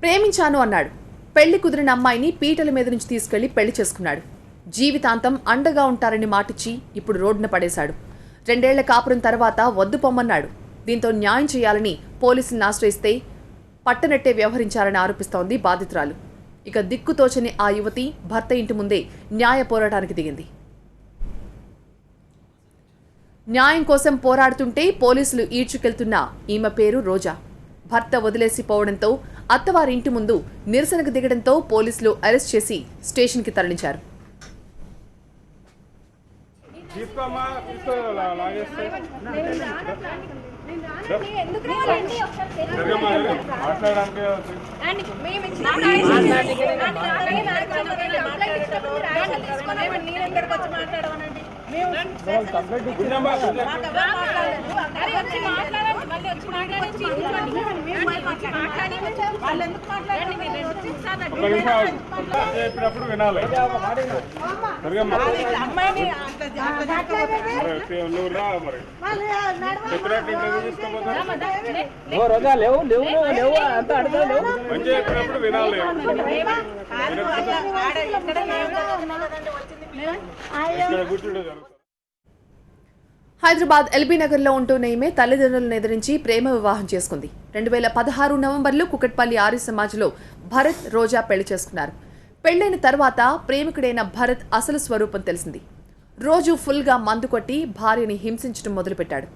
ప్రేమించాను అన్నాడు. పెళ్లి కుదిరిన అమ్మాయిని పీటల మీద నుంచి తీసుకెళ్లి పెళ్లి చేసుకున్నాడు. జీవితాంతం అండగా ఉంటారని మాటిచ్చి ఇప్పుడు రోడ్డున పడేశాడు. 2 ఏళ్ల కాపురం తర్వాత వద్దు పొమ్మన్నాడు. దీంతో న్యాయం చేయాలని పోలీసులను ఆశ్రయిస్తే పట్టనట్టే వ్యవహరించారని ఆరోపిస్తోంది బాధితురాలు. ఇక దిక్కుతోచని ఆ యువతి భర్త ఇంటి ముందే న్యాయ పోరాటానికి దిగింది. న్యాయం కోసం పోరాడుతుంటే పోలీసులు ఈడ్చుకెళ్తున్న ఈమె పేరు రోజా. భర్త వదిలేసి పోవడంతో అత్తవారి ఇంటి ముందు నిరసనకు దిగడంతో పోలీసులు అరెస్ట్ చేసి స్టేషన్కి తరలించారు. హైదరాబాద్ ఎల్బీ నగర్లో ఉంటున్న ఈమె తల్లిదండ్రులను ఎదిరించి ప్రేమ వివాహం చేసుకుంది. 2016 నవంబర్లో కుకట్పల్లి ఆర్య సమాజ్లో భరత్, రోజా పెళ్లి చేసుకున్నారు. పెళ్లైన తర్వాత ప్రేమికుడైన భరత్ అసలు స్వరూపం తెలిసింది. రోజు ఫుల్గా మందు కొట్టి భార్యని హింసించడం మొదలుపెట్టాడు.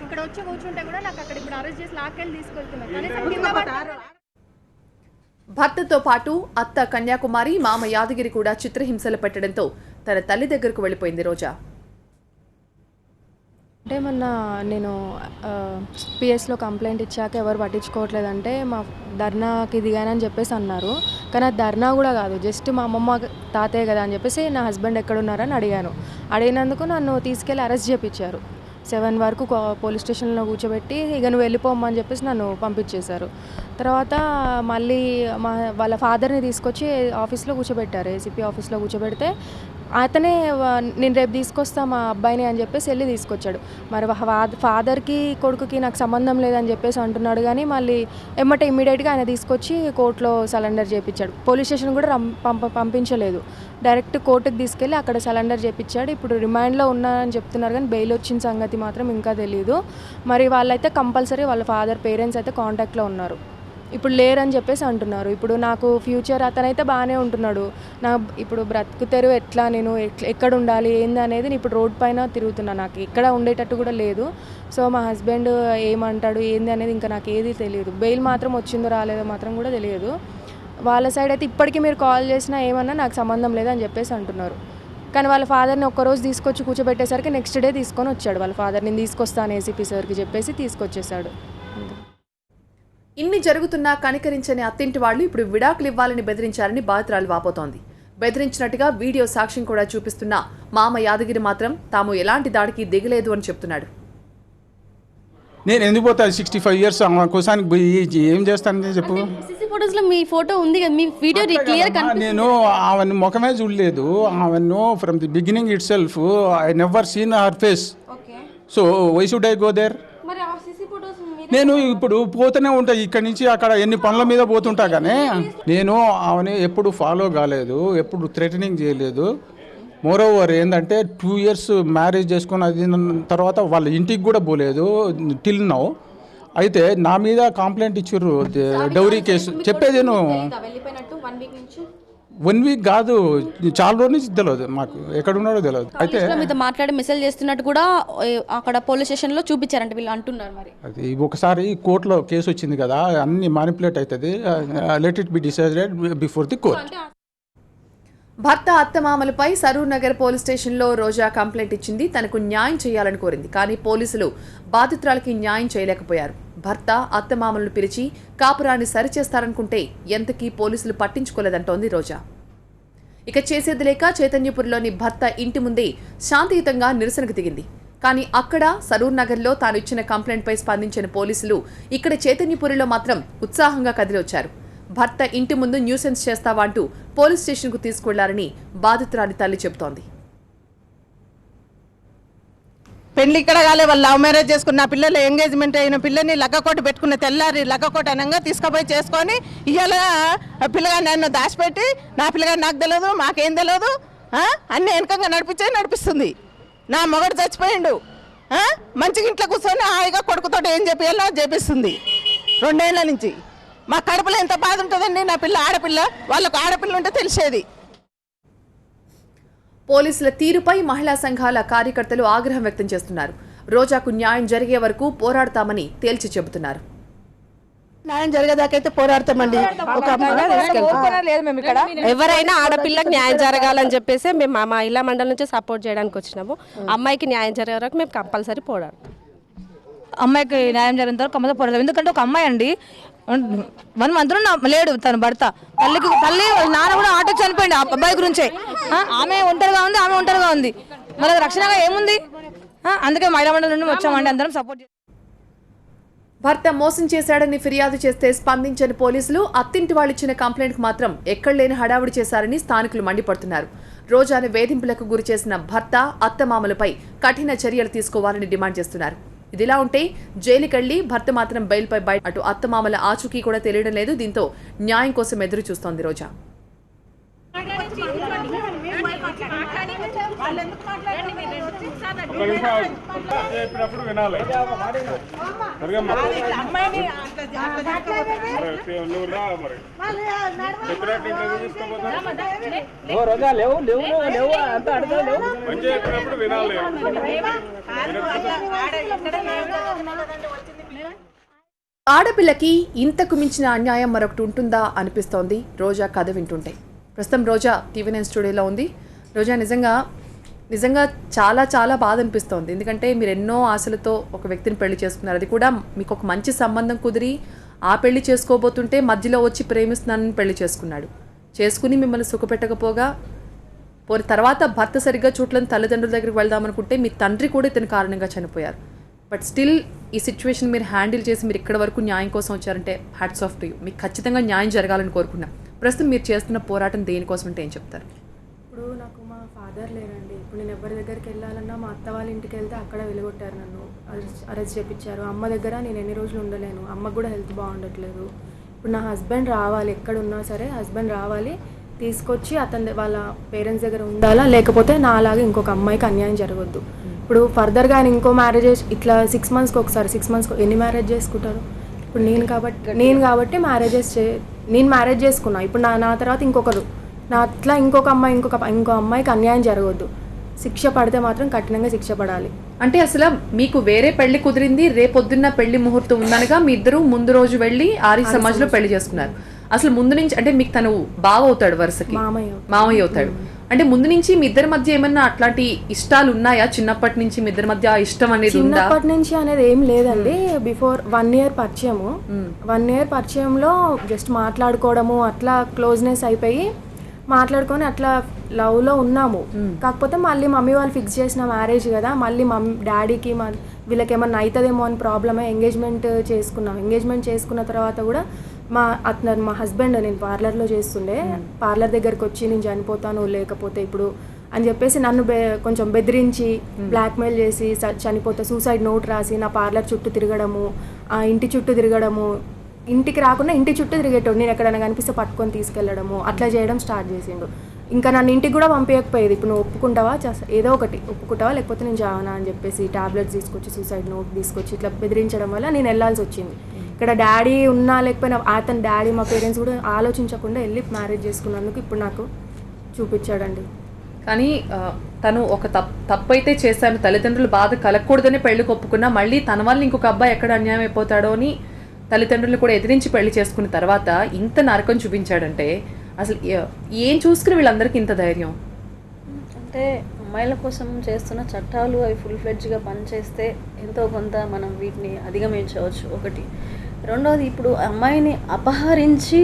ఇక్కడ వచ్చి కూర్చుంటే కూడా నాకు అక్కడ ఇప్పుడు అరెస్ట్ చేసి లాక్కెళ్ళి తీసుకెళ్తున్నారు. భర్తతో పాటు అత్త కన్యాకుమారి, మామ యాదగిరి కూడా చిత్రహింసలు పెట్టడంతో తన తల్లి దగ్గరకు వెళ్ళిపోయింది రోజా. అంటే మొన్న నేను పిఎస్లో కంప్లైంట్ ఇచ్చాక ఎవరు పట్టించుకోవట్లేదంటే మా ధర్నాకి దిగానని చెప్పేసి అన్నారు. కానీ అది ధర్నా కూడా కాదు, జస్ట్ మా అమ్మమ్మ తాతయ్య కదా అని చెప్పేసి నా హస్బెండ్ ఎక్కడున్నారని అడిగినందుకు నన్ను తీసుకెళ్ళి అరెస్ట్ చేయించారు. 7 వరకు పోలీస్ స్టేషన్లో కూర్చోబెట్టి ఇక నువ్వు వెళ్ళిపోమ్మని చెప్పేసి నన్ను పంపించేశారు. తర్వాత మళ్ళీ వాళ్ళ ఫాదర్ని తీసుకొచ్చి ఆఫీస్లో కూర్చోబెట్టారు, ఏసీపీ ఆఫీస్లో కూర్చోబెడితే అతనే నేను రేపు తీసుకొస్తా మా అబ్బాయిని అని చెప్పేసి వెళ్ళి తీసుకొచ్చాడు. మరి ఫాదర్కి కొడుకుకి నాకు సంబంధం లేదని చెప్పేసి అంటున్నాడు. కానీ మళ్ళీ ఇమ్మీడియట్గా ఆయన తీసుకొచ్చి కోర్టులో సరెండర్ చేయించాడు. పోలీస్ స్టేషన్ కూడా పంపించలేదు, డైరెక్ట్ కోర్టుకి తీసుకెళ్ళి అక్కడ సరెండర్ చేయించాడు. ఇప్పుడు రిమాండ్లో ఉన్నారని చెప్తున్నారు కానీ బెయిల్ వచ్చిన సంగతి మాత్రం ఇంకా తెలియదు. మరి వాళ్ళైతే కంపల్సరీ వాళ్ళ ఫాదర్ పేరెంట్స్ అయితే కాంటాక్ట్లో ఉన్నారు, ఇప్పుడు లేరని చెప్పేసి అంటున్నారు. ఇప్పుడు నాకు ఫ్యూచర్ అతనైతే బాగానే ఉంటున్నాడు, నా ఇప్పుడు బ్రతుకు తెరువు ఎట్లా, నేను ఎక్కడ ఉండాలి ఏంది అనేది ఇప్పుడు రోడ్ పైన తిరుగుతున్నా, నాకు ఎక్కడ ఉండేటట్టు కూడా లేదు. సో మా హస్బెండ్ ఏమంటాడు ఏంది అనేది ఇంకా నాకు ఏది తెలియదు. బెయిల్ మాత్రం వచ్చిందో రాలేదో మాత్రం కూడా తెలియదు. వాళ్ళ సైడ్ అయితే ఇప్పటికీ మీరు కాల్ చేసినా ఏమన్నా నాకు సంబంధం లేదని చెప్పేసి అంటున్నారు. కానీ వాళ్ళ ఫాదర్ని ఒక్కరోజు తీసుకొచ్చి కూర్చోబెట్టేసరికి నెక్స్ట్ డే తీసుకొని వచ్చాడు. వాళ్ళ ఫాదర్ నేను తీసుకొస్తాను ఏసీపీ సార్కి చెప్పేసి తీసుకొచ్చేసాడు. ఇన్ని జరుగుతున్నా కనికరించని అత్తింటి వాళ్లు ఇప్పుడు విడాకులు ఇవ్వాలని బెదిరించారని బాధితురాలు వాపోతోంది. బెదిరించినట్టుగా వీడియో సాక్ష్యం కూడా చూపిస్తున్న మామ యాదగిరి మాత్రం తాము ఎలాంటి దాడికి దిగలేదు అని చెప్తున్నాడు. నేను ఎందుకు పోతా, 65 years కోసానికి పోయి ఏం చేస్తానని చెప్పు. ఫోటోస్లో మీ ఫోటో ఉంది కదా, మీ వీడియో క్లియర్ కనిపిస్తుంది. నేను ఆమెను ముఖమే చూడలేదు, ఆమెను from the beginning itself I never seen her face. So why should I go there? నేను ఇప్పుడు పోతూనే ఉంటా, ఇక్కడి నుంచి అక్కడ ఎన్ని పనుల మీద పోతుంటా. కానీ నేను ఆమెను ఎప్పుడు ఫాలో కాలేదు, ఎప్పుడు థ్రెటనింగ్ చేయలేదు. మోర్ ఓవర్ ఏంటంటే 2 years మ్యారేజ్ చేసుకుని అది తర్వాత వాళ్ళ ఇంటికి కూడా పోలేదు టిల్ నౌ. అయితే నా మీద కంప్లైంట్ ఇచ్చారు డౌరీ కేసు. చెప్పేది నువ్వు 1 week కాదు, చాలా రోజు నుంచి తెలియదు మాకు, ఎక్కడ ఉన్నాడో తెలియదు. అయితే మీతో మాట్లాడి మెసేజ్ చేస్తున్నట్టు కూడా అక్కడ పోలీస్ స్టేషన్లో చూపించారంటే వీళ్ళు అంటున్నారు. మరి అది ఒకసారి కోర్టులో కేసు వచ్చింది కదా, అన్ని మానిపులేట్ అవుతుంది. Let it be decided before the court. భర్త అత్తమామలపై సరూర్ నగర్ పోలీస్ స్టేషన్లో రోజా కంప్లైంట్ ఇచ్చింది. తనకు న్యాయం చేయాలని కోరింది. కానీ పోలీసులు బాధితురాలకి న్యాయం చేయలేకపోయారు. భర్త అత్తమామలను పిలిచి కాపురాన్ని సరిచేస్తారనుకుంటే ఎంతకీ పోలీసులు పట్టించుకోలేదంటోంది రోజా. ఇక చేసేది లేక చైతన్యపురిలోని భర్త ఇంటి ముందే శాంతియుతంగా నిరసనకు దిగింది. కానీ అక్కడ సరూర్ నగర్లో తాను ఇచ్చిన కంప్లైంట్పై స్పందించిన పోలీసులు ఇక్కడ చైతన్యపురిలో మాత్రం ఉత్సాహంగా కదిలొచ్చారు. భర్త ఇంటి ముందు న్యూసెన్స్ చేస్తావా అంటూ పోలీస్ స్టేషన్కు తీసుకువెళ్లారని బాధితురాలి తల్లి చెబుతోంది. పెళ్లి ఇక్కడ కాలే, వాళ్ళు లవ్ మ్యారేజ్ చేసుకున్న పిల్లలు ఎంగేజ్మెంట్ అయిన పిల్లని లగ్గకోట పెట్టుకున్న తెల్లారి లగ్గకోట అనంగా తీసుకుపోయి చేసుకొని ఇవాళ పిల్లగాని నన్ను దాచిపెట్టి నా పిల్లగాని నాకు తెలియదు, మాకేం తెలియదు, అన్ని వెనకంగా నడిపిస్తుంది. నా మొగడు చచ్చిపోయిండు, మంచిగా ఇంట్లో కూర్చొని హాయిగా కొడుకుతో ఏం చెప్పాలో చేపిస్తుంది 2 ఏళ్ల నుంచి. మా కడుపులో ఎంత బాధ ఉంటుందండి. నా పిల్ల ఆడపిల్ల, వాళ్ళకు ఆడపిల్ల ఉంటే తెలిసేది. పోలీసుల తీరుపై మహిళా సంఘాల కార్యకర్తలు ఆగ్రహం వ్యక్తం చేస్తున్నారు. రోజాకు న్యాయం జరిగే వరకు పోరాడతామని తేల్చి చెబుతున్నారు. న్యాయం జరిగేదాకైతే పోరాడతామండి. ఎవరైనా ఆడపిల్లకి న్యాయం జరగాలని చెప్పేసి మేము మా మహిళా మండలి నుంచి సపోర్ట్ చేయడానికి వచ్చినాము. అమ్మాయికి న్యాయం జరిగే వరకు మేము కంపల్సరీ పోరాడతాం. అమ్మాయికి న్యాయం జరిగిన తర్వాత కంపల్సరీ పోరాడతాం. ఎందుకంటే ఒక అమ్మాయి అండి 1 month లేడు తన భర్త, తల్లి నాన్న కూడా ఆటో చనిపోయింది ఆ అబ్బాయి గురించే. ఆమె ఒంటరిగా ఉంది, మళ్ళీ రక్షణగా ఏముంది? అందుకే మహిళా మండలి నుండి వచ్చామండి, అందరం సపోర్ట్. భర్త మోసం చేశాడని ఫిర్యాదు చేస్తే స్పందించని పోలీసులు అత్తింటి వాళ్ళిచ్చిన కంప్లైంట్కు మాత్రం ఎక్కడలేని హడావుడి చేశారని స్థానికులు మండిపడుతున్నారు. రోజాను వేధింపులకు గురి చేసిన భర్త, అత్తమామలపై కఠిన చర్యలు తీసుకోవాలని డిమాండ్ చేస్తున్నారు. ఇదిలా ఉంటే జైలుకెళ్లి భర్త మాత్రం బెయిల్పై బయట, అటు అత్తమామల ఆచూకీ కూడా తెలియడం లేదు. దీంతో న్యాయం కోసం ఎదురు చూస్తోంది రోజా. ఆడపిల్లకి ఇంతకు మించిన అన్యాయం మరొకటి ఉంటుందా అనిపిస్తోంది రోజా కథ వింటుంటే. ప్రస్తుతం రోజా TV9 స్టూడియోలో ఉంది. రోజా, నిజంగా చాలా చాలా బాధ అనిపిస్తోంది. ఎందుకంటే మీరు ఎన్నో ఆశలతో ఒక వ్యక్తిని పెళ్లి చేసుకున్నారు, అది కూడా మీకు ఒక మంచి సంబంధం కుదిరి ఆ పెళ్లి చేసుకోబోతుంటే మధ్యలో వచ్చి ప్రేమిస్తున్నానని పెళ్లి చేసుకుని మిమ్మల్ని సుఖపెట్టకపోగా పోని తర్వాత భర్త సరిగ్గా చూడలేని తల్లిదండ్రుల దగ్గరికి వెళ్దామనుకుంటే మీ తండ్రి కూడా ఇతని కారణంగా చనిపోయారు. బట్ స్టిల్ ఈ సిచ్యువేషన్ మీరు హ్యాండిల్ చేసి మీరు ఇక్కడ వరకు న్యాయం కోసం వచ్చారంటే హ్యాట్స్ ఆఫ్ టు యూ. మీకు ఖచ్చితంగా న్యాయం జరగాలని కోరుకున్నాం. ప్రస్తుతం మీరు చేస్తున్న పోరాటం దేనికోసం అంటే ఏం చెప్తారు? ఇప్పుడు నాకు మా ఫాదర్ లేరండి. ఇప్పుడు నేను ఎవరి దగ్గరికి వెళ్ళాలన్నా మా అత్త వాళ్ళ ఇంటికి వెళ్తే అక్కడ వెలుగొట్టారు, నన్ను అరెస్ట్ చేయించారు. అమ్మ దగ్గర నేను ఎన్ని రోజులు ఉండలేను, అమ్మకు కూడా హెల్త్ బాగుండట్లేదు. ఇప్పుడు నా హస్బెండ్ రావాలి, ఎక్కడున్నా సరే హస్బెండ్ రావాలి, తీసుకొచ్చి అతని వాళ్ళ పేరెంట్స్ దగ్గర ఉండాలా, లేకపోతే నా అలాగే ఇంకొక అమ్మాయికి అన్యాయం జరగద్దు. ఇప్పుడు ఫర్దర్గా ఆయన ఇంకో మ్యారేజ్ ఇట్లా 6 monthsకి ఒకసారి 6 monthsకి ఎన్ని మ్యారేజ్ చేసుకుంటారు? ఇప్పుడు నేను కాబట్టి నేను మ్యారేజ్ చేసుకున్నా. ఇప్పుడు నా తర్వాత ఇంకొకరు, నా అట్లా ఇంకో అమ్మాయికి అన్యాయం జరగద్దు. శిక్ష పడితే మాత్రం కఠినంగా శిక్ష పడాలి. అంటే అసలు మీకు వేరే పెళ్లి కుదిరింది, రేపొద్దున్న పెళ్లి ముహూర్తం ఉందనగా మీ ఇద్దరు ముందు రోజు వెళ్ళి ఆర్య సమాజ్లో పెళ్లి చేసుకున్నారు. అసలు ముందు నుంచి అంటే మీకు తను బావ అవుతాడు, వరుసకి మామయ్య అవుతాడు. అంటే ముందు నుంచి మీ ఇద్దరి మధ్య ఏమన్నా అట్లాంటి ఇష్టాలు ఉన్నాయా? చిన్నప్పటి నుంచి మీ ఇద్దరి మధ్య ఇష్టం అనేది ఉందా? చిన్నప్పటి నుంచి అనేది ఏం లేదండి. బిఫోర్ 1 year పరిచయము. 1 year పరిచయంలో జస్ట్ మాట్లాడుకోవడము, అట్లా క్లోజ్నెస్ అయిపోయి మాట్లాడుకొని అట్లా లవ్లో ఉన్నాము. కాకపోతే మళ్ళీ మమ్మీ వాళ్ళు ఫిక్స్ చేసిన మ్యారేజ్ కదా, మళ్ళీ డాడీకి వీళ్ళకి ఏమన్నా అవుతుందేమో అని ప్రాబ్లమే ఎంగేజ్మెంట్ చేసుకున్నాం. ఎంగేజ్మెంట్ చేసుకున్న తర్వాత కూడా మా హస్బెండ్, నేను పార్లర్లో చేస్తుండే, పార్లర్ దగ్గరికి వచ్చి నేను చనిపోతాను లేకపోతే ఇప్పుడు అని చెప్పేసి నన్ను కొంచెం బెదిరించి బ్లాక్మెయిల్ చేసి చనిపోతే సూసైడ్ నోట్ రాసి నా పార్లర్ చుట్టూ తిరగడము, ఆ ఇంటి చుట్టూ తిరగడము, ఇంటికి రాకుండా ఇంటి చుట్టూ తిరిగేటోడు, నేను ఎక్కడైనా కనిపిస్తే పట్టుకొని తీసుకెళ్ళడము, అట్లా చేయడం స్టార్ట్ చేసిండు. ఇంకా నన్ను ఇంటికి కూడా పంపించకపోయేది. ఇప్పుడు నువ్వు ఒప్పుకుంటావా, ఏదో ఒకటి ఒప్పుకుంటావా లేకపోతే నేను చావనా అని చెప్పేసి టాబ్లెట్స్ తీసుకొచ్చి సూసైడ్ నోట్ తీసుకొచ్చి ఇట్లా బెదిరించడం వల్ల నేను వెళ్ళాల్సి వచ్చింది. ఇక్కడ డాడీ ఉన్నా లేకపోయినా అతని డాడీ మా పేరెంట్స్ కూడా ఆలోచించకుండా వెళ్ళి మ్యారేజ్ చేసుకున్నందుకు ఇప్పుడు నాకు చూపించాడండి. కానీ తను ఒక తప్పు అయితే చేశాను, తల్లిదండ్రులు బాధ కలగకూడదని పెళ్లికి ఒప్పుకున్నా, మళ్ళీ తన వల్ల ఇంకొక అబ్బాయి ఎక్కడ అన్యాయం అయిపోతాడో అని తల్లిదండ్రులు కూడా ఎదిరించి పెళ్లి చేసుకున్న తర్వాత ఇంత నరకం చూపించాడంటే అసలు ఏం చూసుకుని వీళ్ళందరికీ ఇంత ధైర్యం? అంటే అమ్మాయిల కోసం చేస్తున్న చట్టాలు అవి ఫుల్-ఫ్లెడ్జ్గా పనిచేస్తే ఎంతో కొంత మనం వీటిని అధిగమించవచ్చు. ఒకటి. రెండవది, ఇప్పుడు అమ్మాయిని అపహరించి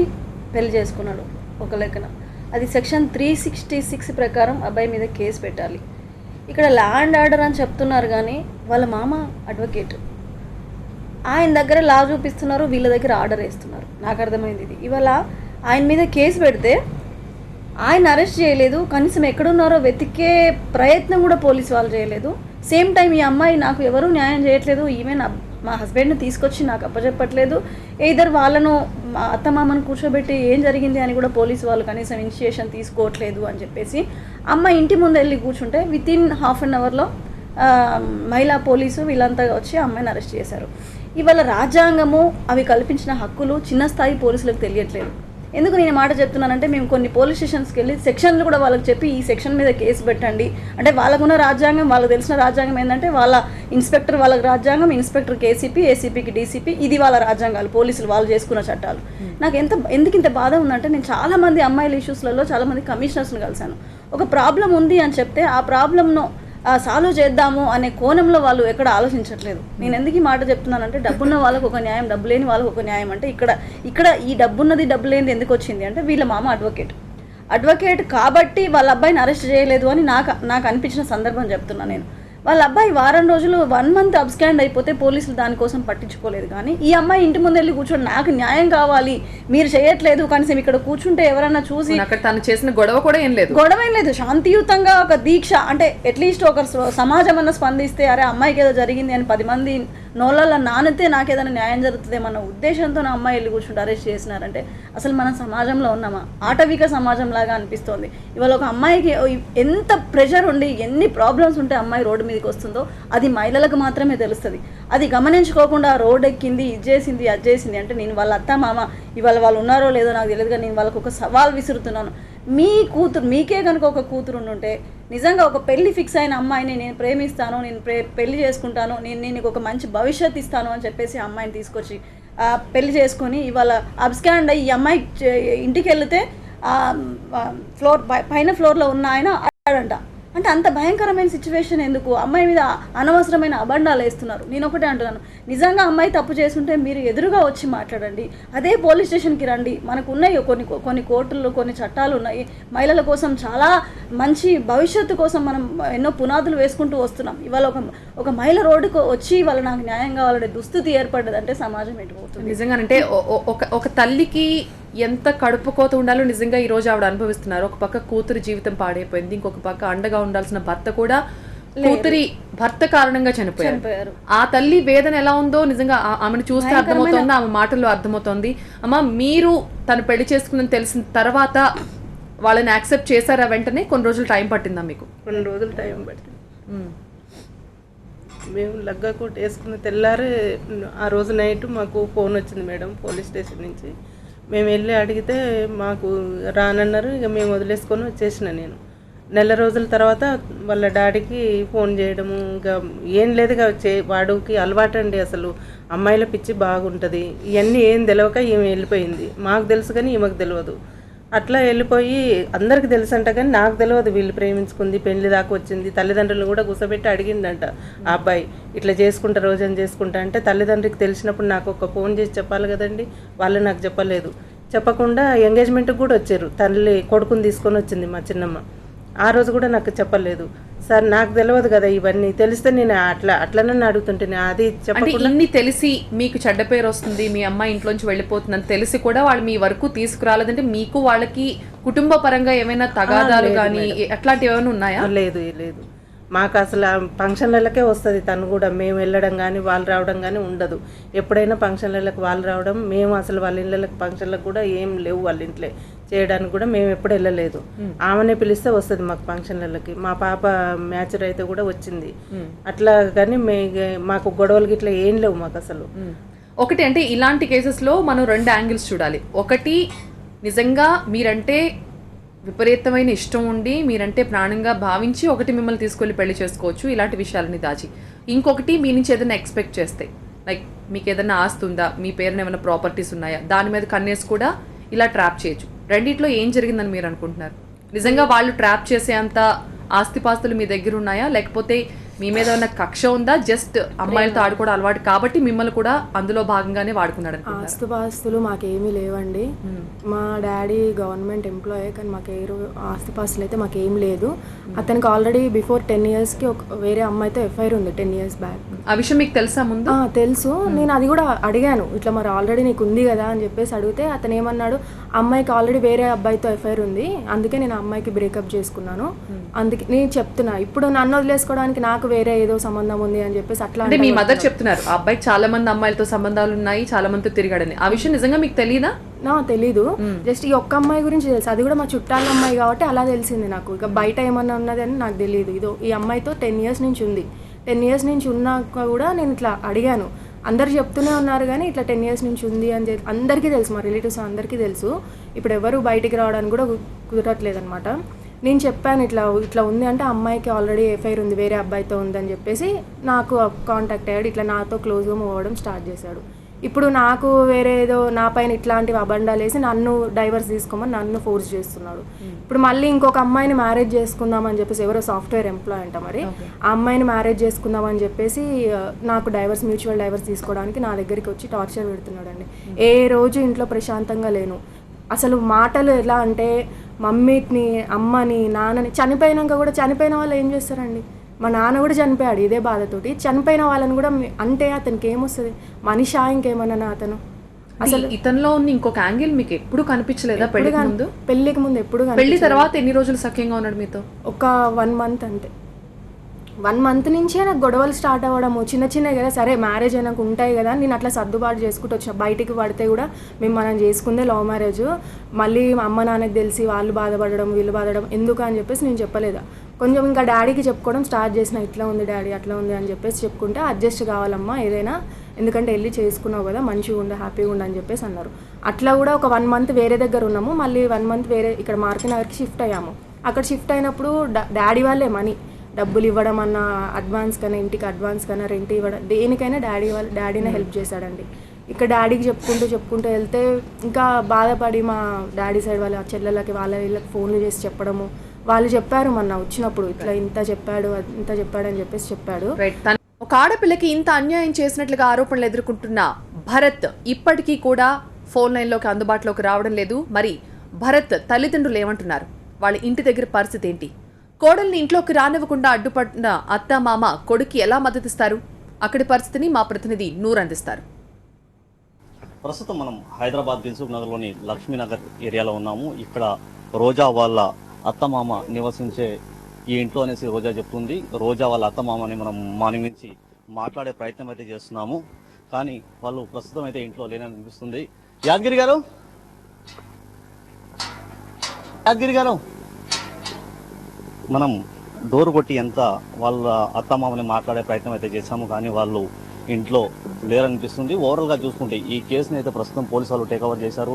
పెళ్లి చేసుకున్నాడు ఒక లెక్కన, అది సెక్షన్ 366 ప్రకారం అబ్బాయి మీద కేసు పెట్టాలి. ఇక్కడ ల్యాండ్ ఆర్డర్ అని చెప్తున్నారు కానీ వాళ్ళ మామ అడ్వకేట్. ఆయన దగ్గర లా చూపిస్తున్నారు, వీళ్ళ దగ్గర ఆర్డర్ వేస్తున్నారు. నాకు అర్థమైంది ఇది. ఇవాళ ఆయన మీద కేసు పెడితే ఆయన అరెస్ట్ చేయలేదు, కనీసం ఎక్కడున్నారో వెతికే ప్రయత్నం కూడా పోలీసు వాళ్ళు చేయలేదు. సేమ్ టైం ఈ అమ్మాయి నాకు ఎవరూ న్యాయం చేయట్లేదు, ఈమె మా హస్బెండ్ని తీసుకొచ్చి నాకు అప్పచెప్పట్లేదు, ఎయిదర్ వాళ్ళను మా అత్తమామను కూర్చోబెట్టి ఏం జరిగింది అని కూడా పోలీసు వాళ్ళు కనీసం ఇనిషియేషన్ తీసుకోవట్లేదు అని చెప్పేసి అమ్మాయి ఇంటి ముందు వెళ్ళి కూర్చుంటే వితిన్ హాఫ్ అన్ అవర్లో మహిళా పోలీసు వీళ్ళంతా వచ్చి అమ్మాయిని అరెస్ట్ చేశారు. ఇవాళ రాజ్యాంగము అవి కల్పించిన హక్కులు చిన్న స్థాయి పోలీసులకు తెలియట్లేదు. ఎందుకు నేను మాట చెప్తున్నానంటే, మేము కొన్ని పోలీస్ స్టేషన్స్కి వెళ్ళి సెక్షన్లు కూడా వాళ్ళకి చెప్పి ఈ సెక్షన్ మీద కేసు పెట్టండి అంటే, వాళ్ళకున్న రాజ్యాంగం, వాళ్ళకి తెలిసిన రాజ్యాంగం ఏంటంటే వాళ్ళ ఇన్స్పెక్టర్ వాళ్ళకి రాజ్యాంగం, ఇన్స్పెక్టర్ ఏసీపీ, ఏసీపీకి డీసీపీ, ఇది వాళ్ళ రాజ్యాంగాలు, పోలీసులు వాళ్ళు చేసుకున్న చట్టాలు. నాకు ఎందుకు ఇంత బాధ ఉందంటే, నేను చాలామంది అమ్మాయిల ఇష్యూస్లలో చాలామంది కమిషనర్స్ని కలిశాను. ఒక ప్రాబ్లం ఉంది అని చెప్తే ఆ ప్రాబ్లంను సాల్వ్ చేద్దాము అనే కోణంలో వాళ్ళు ఎక్కడ ఆలోచించట్లేదు. నేను ఎందుకు ఈ మాట చెప్తున్నానంటే, డబ్బున్న వాళ్ళకు ఒక న్యాయం, డబ్బు లేని వాళ్ళకు ఒక న్యాయం. అంటే ఇక్కడ ఈ డబ్బున్నది డబ్బు లేనిది ఎందుకు వచ్చింది అంటే, వీళ్ళ మామ అడ్వకేట్ కాబట్టి వాళ్ళ అబ్బాయిని అరెస్ట్ చేయలేదు అని నాకు అనిపించిన సందర్భం చెప్తున్నా నేను. వాళ్ళ అబ్బాయి వారం రోజులు 1 month అబ్స్కాండ్ అయిపోతే పోలీసులు దానికోసం పట్టించుకోలేదు. కానీ ఈ అమ్మాయి ఇంటి ముందు వెళ్ళి కూర్చొని నాకు న్యాయం కావాలి, మీరు చేయట్లేదు, కనీసం ఇక్కడ కూర్చుంటే ఎవరైనా చూసి, అక్కడ తను చేసిన గొడవ కూడా ఏం లేదు, శాంతియుతంగా ఒక దీక్ష అంటే అట్లీస్ట్ ఒక సమాజం అన్న స్పందిస్తే, అరే అమ్మాయికి ఏదో జరిగింది అని 10 మంది నోళ్ళల్లో నానితే నాకేదైనా న్యాయం జరుగుతుందేమన్న ఉద్దేశంతో నా అమ్మాయి వెళ్ళి కూర్చుంటే అరెస్ట్ చేసినారంటే అసలు మనం సమాజంలో ఉన్నామా? ఆటవిక సమాజం లాగా అనిపిస్తోంది. ఇవాళ ఒక అమ్మాయికి ఎంత ప్రెషర్ ఉండి ఎన్ని ప్రాబ్లమ్స్ ఉంటే అమ్మాయి రోడ్డు మీదకి వస్తుందో అది మహిళలకు మాత్రమే తెలుస్తుంది. అది గమనించుకోకుండా రోడ్ ఎక్కింది, ఇది చేసింది, అది చేసింది అంటే, నేను వాళ్ళ అత్త మామ ఇవాళ వాళ్ళు ఉన్నారో లేదో నాకు తెలియదు, కానీ నేను వాళ్ళకు ఒక సవాల్ విసురుతున్నాను. మీ కూతురు, మీకే కనుక ఒక కూతురు ఉండుంటే, నిజంగా ఒక పెళ్లి ఫిక్స్ అయిన అమ్మాయిని నేను ప్రేమిస్తాను, నేను పెళ్లి చేసుకుంటాను, నేను నీకు ఒక మంచి భవిష్యత్తు ఇస్తాను అని చెప్పేసి అమ్మాయిని తీసుకొచ్చి పెళ్లి చేసుకొని ఇవాళ అబ్స్కాండ్ అయ్యి ఈ అమ్మాయి ఇంటికి వెళితే పైన ఫ్లోర్లో ఉన్న ఆయన అడ్డాడంట. అంటే అంత భయంకరమైన సిచ్యువేషన్ ఎందుకు? అమ్మాయి మీద అనవసరమైన అబండాలు వేస్తున్నారు. నేను ఒకటే అంటున్నాను, నిజంగా అమ్మాయి తప్పు చేస్తుంటే మీరు ఎదురుగా వచ్చి మాట్లాడండి, అదే పోలీస్ స్టేషన్కి రండి. మనకు ఉన్నాయి కొన్ని కోర్టుల్లో కొన్ని చట్టాలు ఉన్నాయి, మహిళల కోసం చాలా మంచి భవిష్యత్తు కోసం మనం ఎన్నో పునాదులు వేసుకుంటూ వస్తున్నాం. ఇవాళ ఒక మహిళ రోడ్డుకు వచ్చి ఇవాళ నాకు న్యాయం కావాలనే దుస్థితి ఏర్పడ్డదంటే సమాజం ఎటుపోతుంది? నిజంగానంటే ఒక తల్లికి ఎంత కడుపుకోత ఉండాలో నిజంగా ఈ రోజు ఆవిడ అనుభవిస్తున్నారు. ఒక పక్క కూతురు జీవితం పాడైపోయింది, ఇంకొక పక్క అండగా ఉండాల్సిన భర్త కూడా కూతురి భర్త కారణంగా చనిపోయారు. ఆ తల్లి వేదన ఎలా ఉందో నిజంగా ఆమెను చూస్తే అర్థమవుతోంది, ఆమె మాటల్లో అర్థమవుతోంది. అమ్మ, మీరు తను పెళ్లి చేసుకుందని తెలిసిన తర్వాత వాళ్ళని యాక్సెప్ట్ చేశారా? వెంటనే కొన్ని రోజులు టైం పట్టిందా మీకు? కొన్ని రోజులు టైం పట్టింది. మేము లగ్గా కోట్ వేసుకున్న తెల్లారే ఆ రోజు నైట్ మాకు ఫోన్ వచ్చింది మేడం పోలీస్ స్టేషన్ నుంచి. మేము వెళ్ళి అడిగితే మాకు రానన్నారు. ఇక మేము వదిలేసుకొని వచ్చేసిన. నేను నెల రోజుల తర్వాత వాళ్ళ డాడీకి ఫోన్ చేయడము, ఇంకా ఏం లేదు, వాడికి అలవాటు అండి, అసలు అమ్మాయిల పిచ్చి బాగుంటుంది, ఇవన్నీ ఏం తెలియక ఈమె వెళ్ళిపోయింది. మాకు తెలుసు కానీ ఈమెకు తెలియదు. అట్లా వెళ్ళిపోయి అందరికి తెలుసు అంట, కానీ నాకు తెలియదు వీళ్ళు ప్రేమించుకుంది, పెళ్లి దాకా వచ్చింది. తల్లిదండ్రులు కూడా కూర్చోబెట్టి అడిగిందంట ఆ అబ్బాయి, ఇట్లా చేసుకుంటా రోజని చేసుకుంటా అంటే, తల్లిదండ్రికి తెలిసినప్పుడు నాకు ఒక ఫోన్ చేసి చెప్పాలి కదండి. వాళ్ళు నాకు చెప్పలేదు. చెప్పకుండా ఎంగేజ్మెంట్కి కూడా వచ్చారు. తల్లి కొడుకుని తీసుకొని వచ్చింది మా చిన్నమ్మ. ఆ రోజు కూడా నాకు చెప్పలేదు. సార్ నాకు తెలియదు కదా, ఇవన్నీ తెలిస్తే నేను అట్లనే అడుగుతుంటే అది చెప్పకుండా. ఇన్ని తెలిసి మీకు చెడ్డ పేరు వస్తుంది, మీ అమ్మాయి ఇంట్లోంచి వెళ్ళిపోతుందని తెలిసి కూడా వాళ్ళు మీ వరకు తీసుకురాలేదంటే, మీకు వాళ్ళకి కుటుంబ పరంగా ఏమైనా తగాదాలు కానీ అట్లాంటివి ఏమైనా ఉన్నాయా? లేదు. మాకు అసలు ఫంక్షన్లకే వస్తుంది తను కూడా. మేము వెళ్ళడం కానీ వాళ్ళు రావడం కానీ ఉండదు. ఎప్పుడైనా ఫంక్షన్లకు వాళ్ళు రావడం, మేము అసలు వాళ్ళ ఇళ్ళకి ఫంక్షన్లకు కూడా ఏం లేవు వాళ్ళ ఇంట్లో చేయడానికి కూడా మేము ఎప్పుడు వెళ్ళలేదు. ఆమెనే పిలిస్తే వస్తుంది మాకు ఫంక్షన్లకి. మా పాప మ్యాచర్ అయితే కూడా వచ్చింది. అట్లా కానీ మాకు గొడవలకి ఇట్లా ఏం లేవు మాకు అసలు. ఒకటి అంటే ఇలాంటి కేసెస్లో మనం 2 యాంగిల్స్ చూడాలి. ఒకటి, నిజంగా మీరంటే విపరీతమైన ఇష్టం ఉండి మీరంటే ప్రాణంగా భావించి ఒకటి మిమ్మల్ని తీసుకెళ్ళి పెళ్లి చేసుకోవచ్చు ఇలాంటి విషయాలని దాచి. ఇంకొకటి, మీ నుంచి ఏదైనా ఎక్స్పెక్ట్ చేస్తే, లైక్ మీకు ఏదైనా ఆస్తి ఉందా, మీ పేరున ఏమైనా ప్రాపర్టీస్ ఉన్నాయా, దాని మీద కన్నేసి కూడా ఇలా ట్రాప్ చేయొచ్చు. రెండిట్లో ఏం జరిగిందని మీరు అనుకుంటున్నారు? నిజంగా వాళ్ళు ట్రాప్ చేసేంత ఆస్తిపాస్తులు మీ దగ్గర ఉన్నాయా, లేకపోతే మీ మీద ఉన్న కక్ష ఉందా, జస్ట్ అమ్మాయిలతో ఆడుకోవడం అలవాటు కాబట్టి మిమ్మల్ని కూడా అందులో భాగంగానే వాడుకున్నాడు? ఆస్తిపాస్తులు మాకేమీ లేవండి. మా డాడీ గవర్నమెంట్ ఎంప్లాయీ, కానీ మాకు ఆస్తిపాస్తులు అయితే మాకేం లేదు. అతనికి ఆల్రెడీ బిఫోర్ 10 yearsకి వేరే అమ్మాయితో ఎఫ్ఐఆర్ ఉంది 10 years బ్యాక్. ఆ విషయం మీకు తెలుసా ముందు? తెలుసు. నేను అది కూడా అడిగాను, ఇట్లా మరి ఆల్రెడీ నీకు ఉంది కదా అని చెప్పేసి అడిగితే అతను ఏమన్నాడు, అమ్మాయికి ఆల్రెడీ వేరే అబ్బాయితో ఎఫ్ఐఆర్ ఉంది, అందుకే నేను అమ్మాయికి బ్రేకప్ చేసుకున్నాను, అందుకే నేను చెప్తున్నా ఇప్పుడు నన్ను వదిలేసుకోవడానికి నాకు వేరే ఏదో సంబంధం ఉంది అని చెప్పేసి అట్లా. అంటే మీ మదర్ చెప్తున్నారు ఆ అబ్బాయికి చాలా మంది అమ్మాయిలతో సంబంధాలు ఉన్నాయి, చాలా మందితో తిరిగాడని. ఆ విషయం నిజంగా మీకు తెలియదా? తెలీదు, జస్ట్ ఈ ఒక్క అమ్మాయి గురించి తెలుసు, అది కూడా మా చుట్టాల అమ్మాయి కాబట్టి అలా తెలిసింది నాకు. ఇక బయట ఏమన్నా ఉన్నదని నాకు తెలియదు. ఇదో ఈ అమ్మాయితో 10 years నుంచి ఉంది. 10 years నుంచి ఉన్నాక కూడా నేను ఇట్లా అడిగాను, అందరు చెప్తూనే ఉన్నారు కానీ ఇట్లా 10 years నుంచి ఉంది అని అందరికీ తెలుసు, మా రిలేటివ్స్ అందరికీ తెలుసు. ఇప్పుడు ఎవరు బయటికి రావడానికి కూడా కుదరట్లేదు అనమాట. నేను చెప్పాను ఇట్లా ఇట్లా ఉంది అంటే, అమ్మాయికి ఆల్రెడీ ఎఫ్ఐఆర్ ఉంది, వేరే అబ్బాయితో ఉందని చెప్పేసి నాకు కాంటాక్ట్ అయ్యాడు, ఇట్లా నాతో క్లోజ్గా మూవ్ అవ్వడం స్టార్ట్ చేశాడు. ఇప్పుడు నాకు వేరే ఏదో నా పైన ఇట్లాంటివి అబండాలు వేసి నన్ను డైవర్స్ తీసుకోమని నన్ను ఫోర్స్ చేస్తున్నాడు. ఇప్పుడు మళ్ళీ ఇంకొక అమ్మాయిని మ్యారేజ్ చేసుకుందామని చెప్పేసి, ఎవరో సాఫ్ట్వేర్ ఎంప్లాయ్ అంట మరి, ఆ అమ్మాయిని మ్యారేజ్ చేసుకుందామని చెప్పేసి నాకు మ్యూచువల్ డైవర్స్ తీసుకోవడానికి నా దగ్గరికి వచ్చి టార్చర్ పెడుతున్నాడు అండి. ఏ రోజు ఇంట్లో ప్రశాంతంగా లేను. అసలు మాటలు ఎలా అంటే, మమ్మీని, అమ్మని, నాన్నని, చనిపోయినాక కూడా చనిపోయిన వాళ్ళు ఏం చేస్తారండి, మా నాన్న కూడా చనిపోయాడు ఇదే బాధతోటి. చనిపోయిన వాళ్ళని కూడా అంటే అతనికి ఏమొస్తుంది, మనిషా ఇంకేమన్నా అతను? అసలు ఇతనిలో ఉన్న ఇంకొక యాంగిల్ మీకు ఎప్పుడు కనిపించలేదా? పెళ్లికి ముందు ఎప్పుడు, పెళ్లి తర్వాత ఎన్ని రోజులు సఖ్యంగా ఉన్నాడు మీతో? ఒక 1 month అంతే. 1 month నుంచే నాకు గొడవలు స్టార్ట్ అవ్వడము, చిన్న చిన్నవి కదా, సరే మ్యారేజ్ అయినాక ఉంటాయి కదా, నేను అట్లా సర్దుబాటు చేసుకుంటూ వచ్చిన. బయటికి పడితే కూడా మనం చేసుకుందే లవ్ మ్యారేజ్, మళ్ళీ మా అమ్మ నాన్నకి తెలిసి వాళ్ళు బాధపడడం వీళ్ళు బాధపడడం ఎందుకు అని చెప్పేసి నేను చెప్పలేదా. కొంచెం ఇంకా డాడీకి చెప్పుకోవడం స్టార్ట్ చేసిన, ఇట్లా ఉంది డాడీ అట్లా ఉంది అని చెప్పేసి చెప్పుకుంటే, అడ్జస్ట్ కావాలమ్మా ఏదైనా, ఎందుకంటే వెళ్ళి చేసుకున్నావు కదా, మంచిగా ఉండు, హ్యాపీగా ఉండు అని చెప్పేసి అన్నారు. అట్లా కూడా ఒక 1 month వేరే దగ్గర ఉన్నాము, మళ్ళీ 1 month వేరే ఇక్కడ మార్కెట్ నగర్కి షిఫ్ట్ అయ్యాము. అక్కడ షిఫ్ట్ అయినప్పుడు డాడీ వాళ్ళే మనీ డబ్బులు ఇవ్వడం అన్న, అడ్వాన్స్ కన్నా, ఇంటికి అడ్వాన్స్ కన్నా, రెంట్ ఇవ్వడం, దేనికైనా డాడీనే హెల్ప్ చేశాడండి. ఇక్కడ డాడీకి చెప్పుకుంటూ వెళ్తే ఇంకా బాధపడి మా డాడీ సైడ్ వాళ్ళ చెల్లెళ్ళకి వీళ్ళకి ఫోన్లు చేసి చెప్పడము. వాళ్ళు చెప్పారు మొన్న వచ్చినప్పుడు, ఇట్లా ఇంత చెప్పాడు అని చెప్పేసి చెప్పాడు. ఒక ఆడపిల్లకి ఇంత అన్యాయం చేసినట్లుగా ఆరోపణలు ఎదుర్కొంటున్న భరత్ ఇప్పటికీ కూడా ఫోన్ లైన్లోకి అందుబాటులోకి రావడం లేదు. మరి భరత్ తల్లిదండ్రులు ఏమంటున్నారు? వాళ్ళ ఇంటి దగ్గర పరిస్థితి ఏంటి? కోడల్ని ఇంట్లోకి రానివ్వకుండా అడ్డుపడిన అత్త మామ కొడుక్కి ఎలా మద్దతిస్తారు? అక్కడి పరిస్థితిని మా ప్రతినిధి నూర్ అందిస్తారు. ప్రస్తుతం మనం హైదరాబాద్ దిల్సుఖ్ నగర్లోని లక్ష్మీనగర్ ఏరియాలో ఉన్నాము. ఇక్కడ రోజా వాళ్ళ అత్తమామ నివసించే ఈ ఇంట్లో అనేసి రోజా చెప్తుంది. రోజా వాళ్ళ అత్తమామని మనం మార్నింగ్ నుంచి మాట్లాడే ప్రయత్నం అయితే చేస్తున్నాము, కానీ వాళ్ళు ప్రస్తుతం అయితే ఇంట్లో లేనని అనిపిస్తుంది. యాదగిరి గారు మనం డోర్ కొట్టి ఎంత వాళ్ళ అత్తమామని మాట్లాడే ప్రయత్నం అయితే చేశాము, కానీ వాళ్ళు ఇంట్లో లేరనిపిస్తుంది. ఓవరాల్గా చూసుకుంటే ఈ కేసుని అయితే ప్రస్తుతం పోలీసు వాళ్ళు టేక్ఓవర్ చేశారు.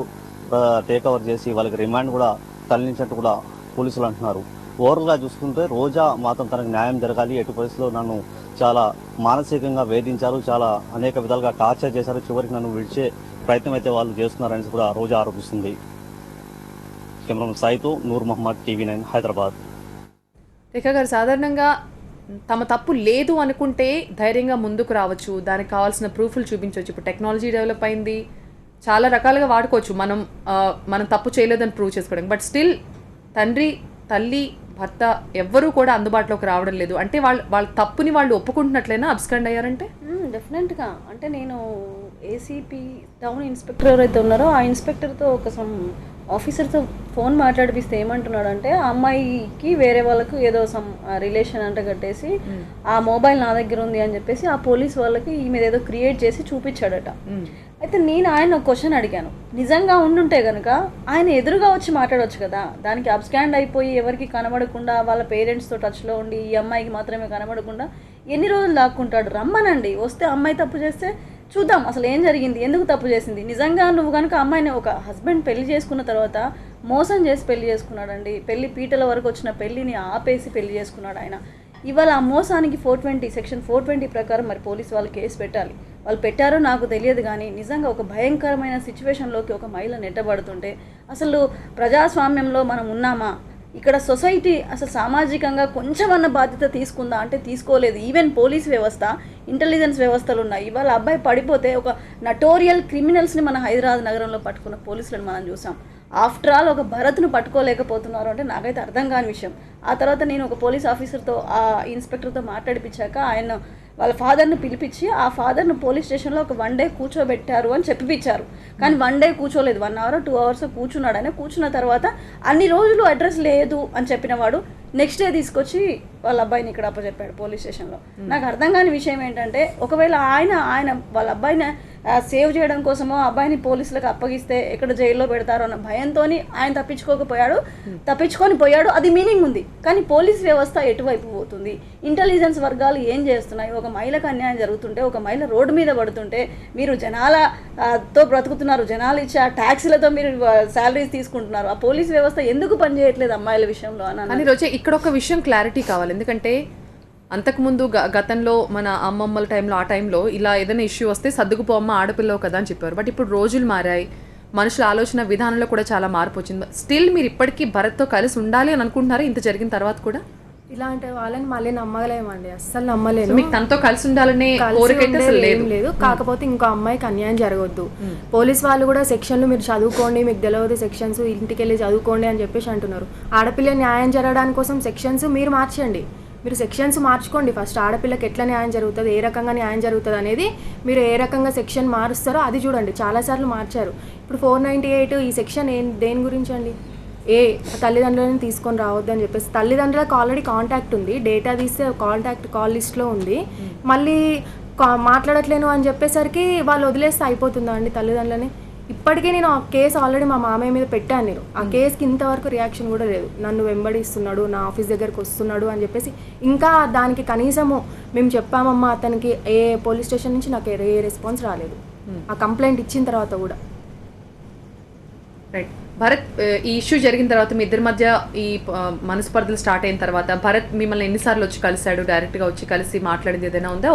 టేక్ఓవర్ చేసి వాళ్ళకి రిమాండ్ కూడా తరలించినట్టు కూడా పోలీసులు అంటున్నారు. ఓవరాల్గా చూసుకుంటే రోజా మాత్రం తనకు న్యాయం జరగాలి, ఎటు పరిస్థితిలో నన్ను చాలా మానసికంగా వేధించారు, చాలా అనేక విధాలుగా టార్చర్ చేశారు, చివరికి నన్ను విడిచే ప్రయత్నం అయితే వాళ్ళు చేస్తున్నారని కూడా రోజా ఆరోపిస్తుంది. కెమెరామెన్ సాయితో నూర్ మహమ్మద్, TV9 హైదరాబాద్. రేఖ గారు, సాధారణంగా తమ తప్పు లేదు అనుకుంటే ధైర్యంగా ముందుకు రావచ్చు, దానికి కావాల్సిన ప్రూఫ్లు చూపించవచ్చు. ఇప్పుడు టెక్నాలజీ డెవలప్ అయింది, చాలా రకాలుగా వాడుకోవచ్చు మనం తప్పు చేయలేదని ప్రూవ్ చేసుకోవడానికి. బట్ స్టిల్ తండ్రి, తల్లి, భర్త ఎవ్వరూ కూడా అందుబాటులోకి రావడం లేదు అంటే వాళ్ళ తప్పుని వాళ్ళు ఒప్పుకుంటున్నట్లయినా అబ్స్కండ్ అయ్యారంటే? డెఫినెట్గా. అంటే నేను ఏసీపీ టౌన్ ఇన్స్పెక్టర్ ఎవరైతే ఉన్నారో ఆ ఇన్స్పెక్టర్తో ఆఫీసర్తో ఫోన్ మాట్లాడిపిస్తే ఏమంటున్నాడంటే, ఆ అమ్మాయికి వేరే వాళ్ళకు ఏదో రిలేషన్ అంట కట్టేసి ఆ మొబైల్ నా దగ్గర ఉంది అని చెప్పేసి ఆ పోలీస్ వాళ్ళకి ఈమె ఏదో క్రియేట్ చేసి చూపించాడట. అయితే నేను ఆయన ఒక క్వశ్చన్ అడిగాను, నిజంగా ఉండుంటే కనుక ఆయన ఎదురుగా వచ్చి మాట్లాడవచ్చు కదా, దానికి అబ్స్కాండ్ అయిపోయి ఎవరికి కనబడకుండా వాళ్ళ పేరెంట్స్తో టచ్లో ఉండి ఈ అమ్మాయికి మాత్రమే కనబడకుండా ఎన్ని రోజులు దాక్కుంటాడు? రమ్మనండి, వస్తే అమ్మాయి తప్పు చేస్తే చూద్దాం అసలు ఏం జరిగింది, ఎందుకు తప్పు చేసింది. నిజంగా నువ్వు కనుక అమ్మాయిని, ఒక హస్బెండ్ పెళ్లి చేసుకున్న తర్వాత మోసం చేసి పెళ్లి చేసుకున్నాడండి, పెళ్లి పీటల వరకు వచ్చిన పెళ్లిని ఆపేసి పెళ్లి చేసుకున్నాడు ఆయన. ఇవాళ ఆ మోసానికి సెక్షన్ 420 ప్రకారం మరి పోలీసు వాళ్ళు కేసు పెట్టాలి. వాళ్ళు పెట్టారో నాకు తెలియదు, కానీ నిజంగా ఒక భయంకరమైన సిచ్యువేషన్లోకి ఒక మహిళ నెట్టబడుతుంటే అసలు ప్రజాస్వామ్యంలో మనం ఉన్నామా? ఇక్కడ సొసైటీ అసలు సామాజికంగా కొంచెమన్న బాధ్యత తీసుకుందా అంటే తీసుకోలేదు. ఈవెన్ పోలీస్ వ్యవస్థ, ఇంటెలిజెన్స్ వ్యవస్థలు ఉన్నాయి. ఇవాళ అబ్బాయి పడిపోతే ఒక నటోరియల్ క్రిమినల్స్ని మన హైదరాబాద్ నగరంలో పట్టుకున్న పోలీసులను మనం చూసాం. ఆఫ్టర్ ఆల్ ఒక భరత్ను పట్టుకోలేకపోతున్నారు అంటే నాకైతే అర్థం కాని విషయం. ఆ తర్వాత నేను ఒక పోలీస్ ఆఫీసర్తో, ఆ ఇన్స్పెక్టర్తో మాట్లాడిపించాక ఆయన వాళ్ళ ఫాదర్ని పిలిపించి ఆ ఫాదర్ని పోలీస్ స్టేషన్లో ఒక 1 డే కూర్చోబెట్టారు అని చెప్పిపించారు. కానీ 1 డే కూర్చోలేదు, 1 hour 2 hours కూర్చున్నాడు. ఆయన కూర్చున్న తర్వాత అన్ని రోజులు అడ్రస్ లేదు అని చెప్పిన వాడు నెక్స్ట్ డే తీసుకొచ్చి వాళ్ళ అబ్బాయిని ఇక్కడ అప్పచెప్పాడు పోలీస్ స్టేషన్లో. నాకు అర్థం కాని విషయం ఏంటంటే, ఒకవేళ ఆయన వాళ్ళ అబ్బాయిని సేవ్ చేయడం కోసమో అబ్బాయిని పోలీసులకు అప్పగిస్తే ఎక్కడ జైల్లో పెడతారో అన్న భయంతో ఆయన తప్పించుకొని పోయాడు. అది మీనింగ్ ఉంది. కానీ పోలీస్ వ్యవస్థ ఎటువైపు పోతుంది, ఇంటెలిజెన్స్ వర్గాలు ఏం చేస్తున్నాయి? ఒక మహిళకు అన్యాయం జరుగుతుంటే, ఒక మహిళ రోడ్డు మీద పడుతుంటే మీరు జనాలతో బ్రతుకుతున్నారు, జనాలు ఇచ్చే ఆ ట్యాక్సీలతో మీరు శాలరీస్ తీసుకుంటున్నారు. ఆ పోలీస్ వ్యవస్థ ఎందుకు పనిచేయట్లేదు అమ్మాయిల విషయంలో అని రోజే ఇక్కడ ఒక విషయం క్లారిటీ కావాలి. ఎందుకంటే అంతకుముందు గతంలో మన అమ్మమ్మల టైంలో ఆ టైంలో ఇలా ఏదైనా ఇష్యూ వస్తే సర్దుకుపోమ్మ ఆడపిల్లవు కదా అని చెప్పారు. బట్ ఇప్పుడు రోజులు మారాయి, మనుషుల ఆలోచన విధానంలో కూడా చాలా మార్పు వచ్చింది. స్టిల్ మీరు ఇప్పటికీ భరత్తో కలిసి ఉండాలి అని అనుకుంటున్నారా ఇంత జరిగిన తర్వాత కూడా? ఇలాంటి వాళ్ళని మళ్ళీ నమ్మగలేమండి, అస్సలు నమ్మలేదు. మీకు తనతో కలిసి ఉండాలనే కోరిక అయితే అసలు లేదు. కాకపోతే ఇంకో అమ్మాయికి అన్యాయం జరగొద్దు. పోలీస్ వాళ్ళు కూడా సెక్షన్లు మీరు చదువుకోండి, మీకు తెలియదు సెక్షన్స్, ఇంటికి వెళ్ళి చదువుకోండి అని చెప్పేసి అంటున్నారు. ఆడపిల్ల న్యాయం జరగడానికి కోసం సెక్షన్స్ మీరు మార్చండి, మీరు సెక్షన్స్ మార్చుకోండి. ఫస్ట్ ఆడపిల్లకి ఎట్లా న్యాయం జరుగుతుంది, ఏ రకంగా న్యాయం జరుగుతుంది అనేది మీరు ఏ రకంగా సెక్షన్ మారుస్తారో అది చూడండి. చాలాసార్లు మార్చారు. ఇప్పుడు 498 ఈ సెక్షన్ దేని గురించి అండి? తల్లిదండ్రులను తీసుకొని రావద్దు అని చెప్పేసి. తల్లిదండ్రులకు ఆల్రెడీ కాంటాక్ట్ ఉంది, డేటా తీస్తే కాంటాక్ట్ కాల్ లిస్ట్లో ఉంది. మళ్ళీ మాట్లాడట్లేను అని చెప్పేసరికి వాళ్ళు వదిలేస్తే అయిపోతుందా అండి తల్లిదండ్రులని? ఇప్పటికే నేను ఆ కేసు ఆల్రెడీ మా మామయ్య మీద పెట్టాను. నేను ఆ కేసుకి ఇంతవరకు రియాక్షన్ కూడా లేదు. నన్ను వెంబడిస్తున్నాడు, నా ఆఫీస్ దగ్గరకు వస్తున్నాడు అని చెప్పేసి. ఇంకా దానికి కనీసము మేము చెప్పామమ్మా అతనికి, ఏ పోలీస్ స్టేషన్ నుంచి నాకు ఏ రెస్పాన్స్ రాలేదు ఆ కంప్లైంట్ ఇచ్చిన తర్వాత కూడా. రైట్ భరత్, ఈ ఇష్యూ జరిగిన తర్వాత మీ ఇద్దరి మధ్య ఈ మనస్పర్ధలు స్టార్ట్ అయిన తర్వాత భరత్ మిమ్మల్ని ఎన్నిసార్లు వచ్చి కలిసాడు? డైరెక్ట్ గా వచ్చి కలిసి మాట్లాడింది ఏదైనా ఉందా?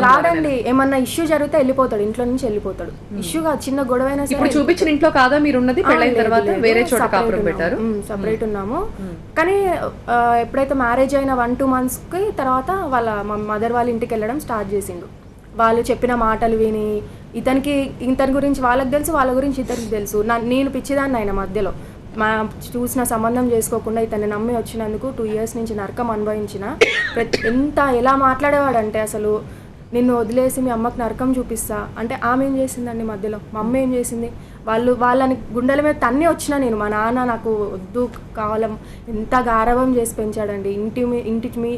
రాడండి, ఏమన్నా ఇష్యూ జరిగితే వెళ్ళిపోతాడు, ఇంట్లో నుంచి వెళ్ళిపోతాడు. ఇష్యూగా చిన్న గొడవైనా ఇప్పుడు చూపించిన ఇంట్లో కాదా మీరు ఉన్నది? పెళ్ళైన తర్వాత వేరే చోట కాపురం పెట్టారు, సపరేట్ ఉన్నాము. కానీ ఎప్పుడైతే మ్యారేజ్ అయిన 1-2 months తర్వాత వాళ్ళ మదర్ వాళ్ళ ఇంటికి వెళ్ళడం స్టార్ట్ చేసిండు. వాళ్ళు చెప్పిన మాటలు విని ఇతని గురించి వాళ్ళకి తెలుసు, వాళ్ళ గురించి ఇతనికి తెలుసు. నేను పిచ్చిదాన్ని ఆయన మధ్యలో చూసిన సంబంధం చేసుకోకుండా ఇతన్ని నమ్మి వచ్చినందుకు 2 years నుంచి నరకం అనుభవించిన. ఎలా మాట్లాడేవాడంటే అసలు నిన్ను వదిలేసి మీ అమ్మకి నరకం చూపిస్తా అంటే ఆమె ఏం చేసిందండి మధ్యలో? మా అమ్మ ఏం చేసింది? వాళ్ళని గుండెల మీద తన్ని వచ్చినా నేను, మా నాన్న నాకు వద్దు కావాలం ఎంత గారవం చేసి పెంచాడండి.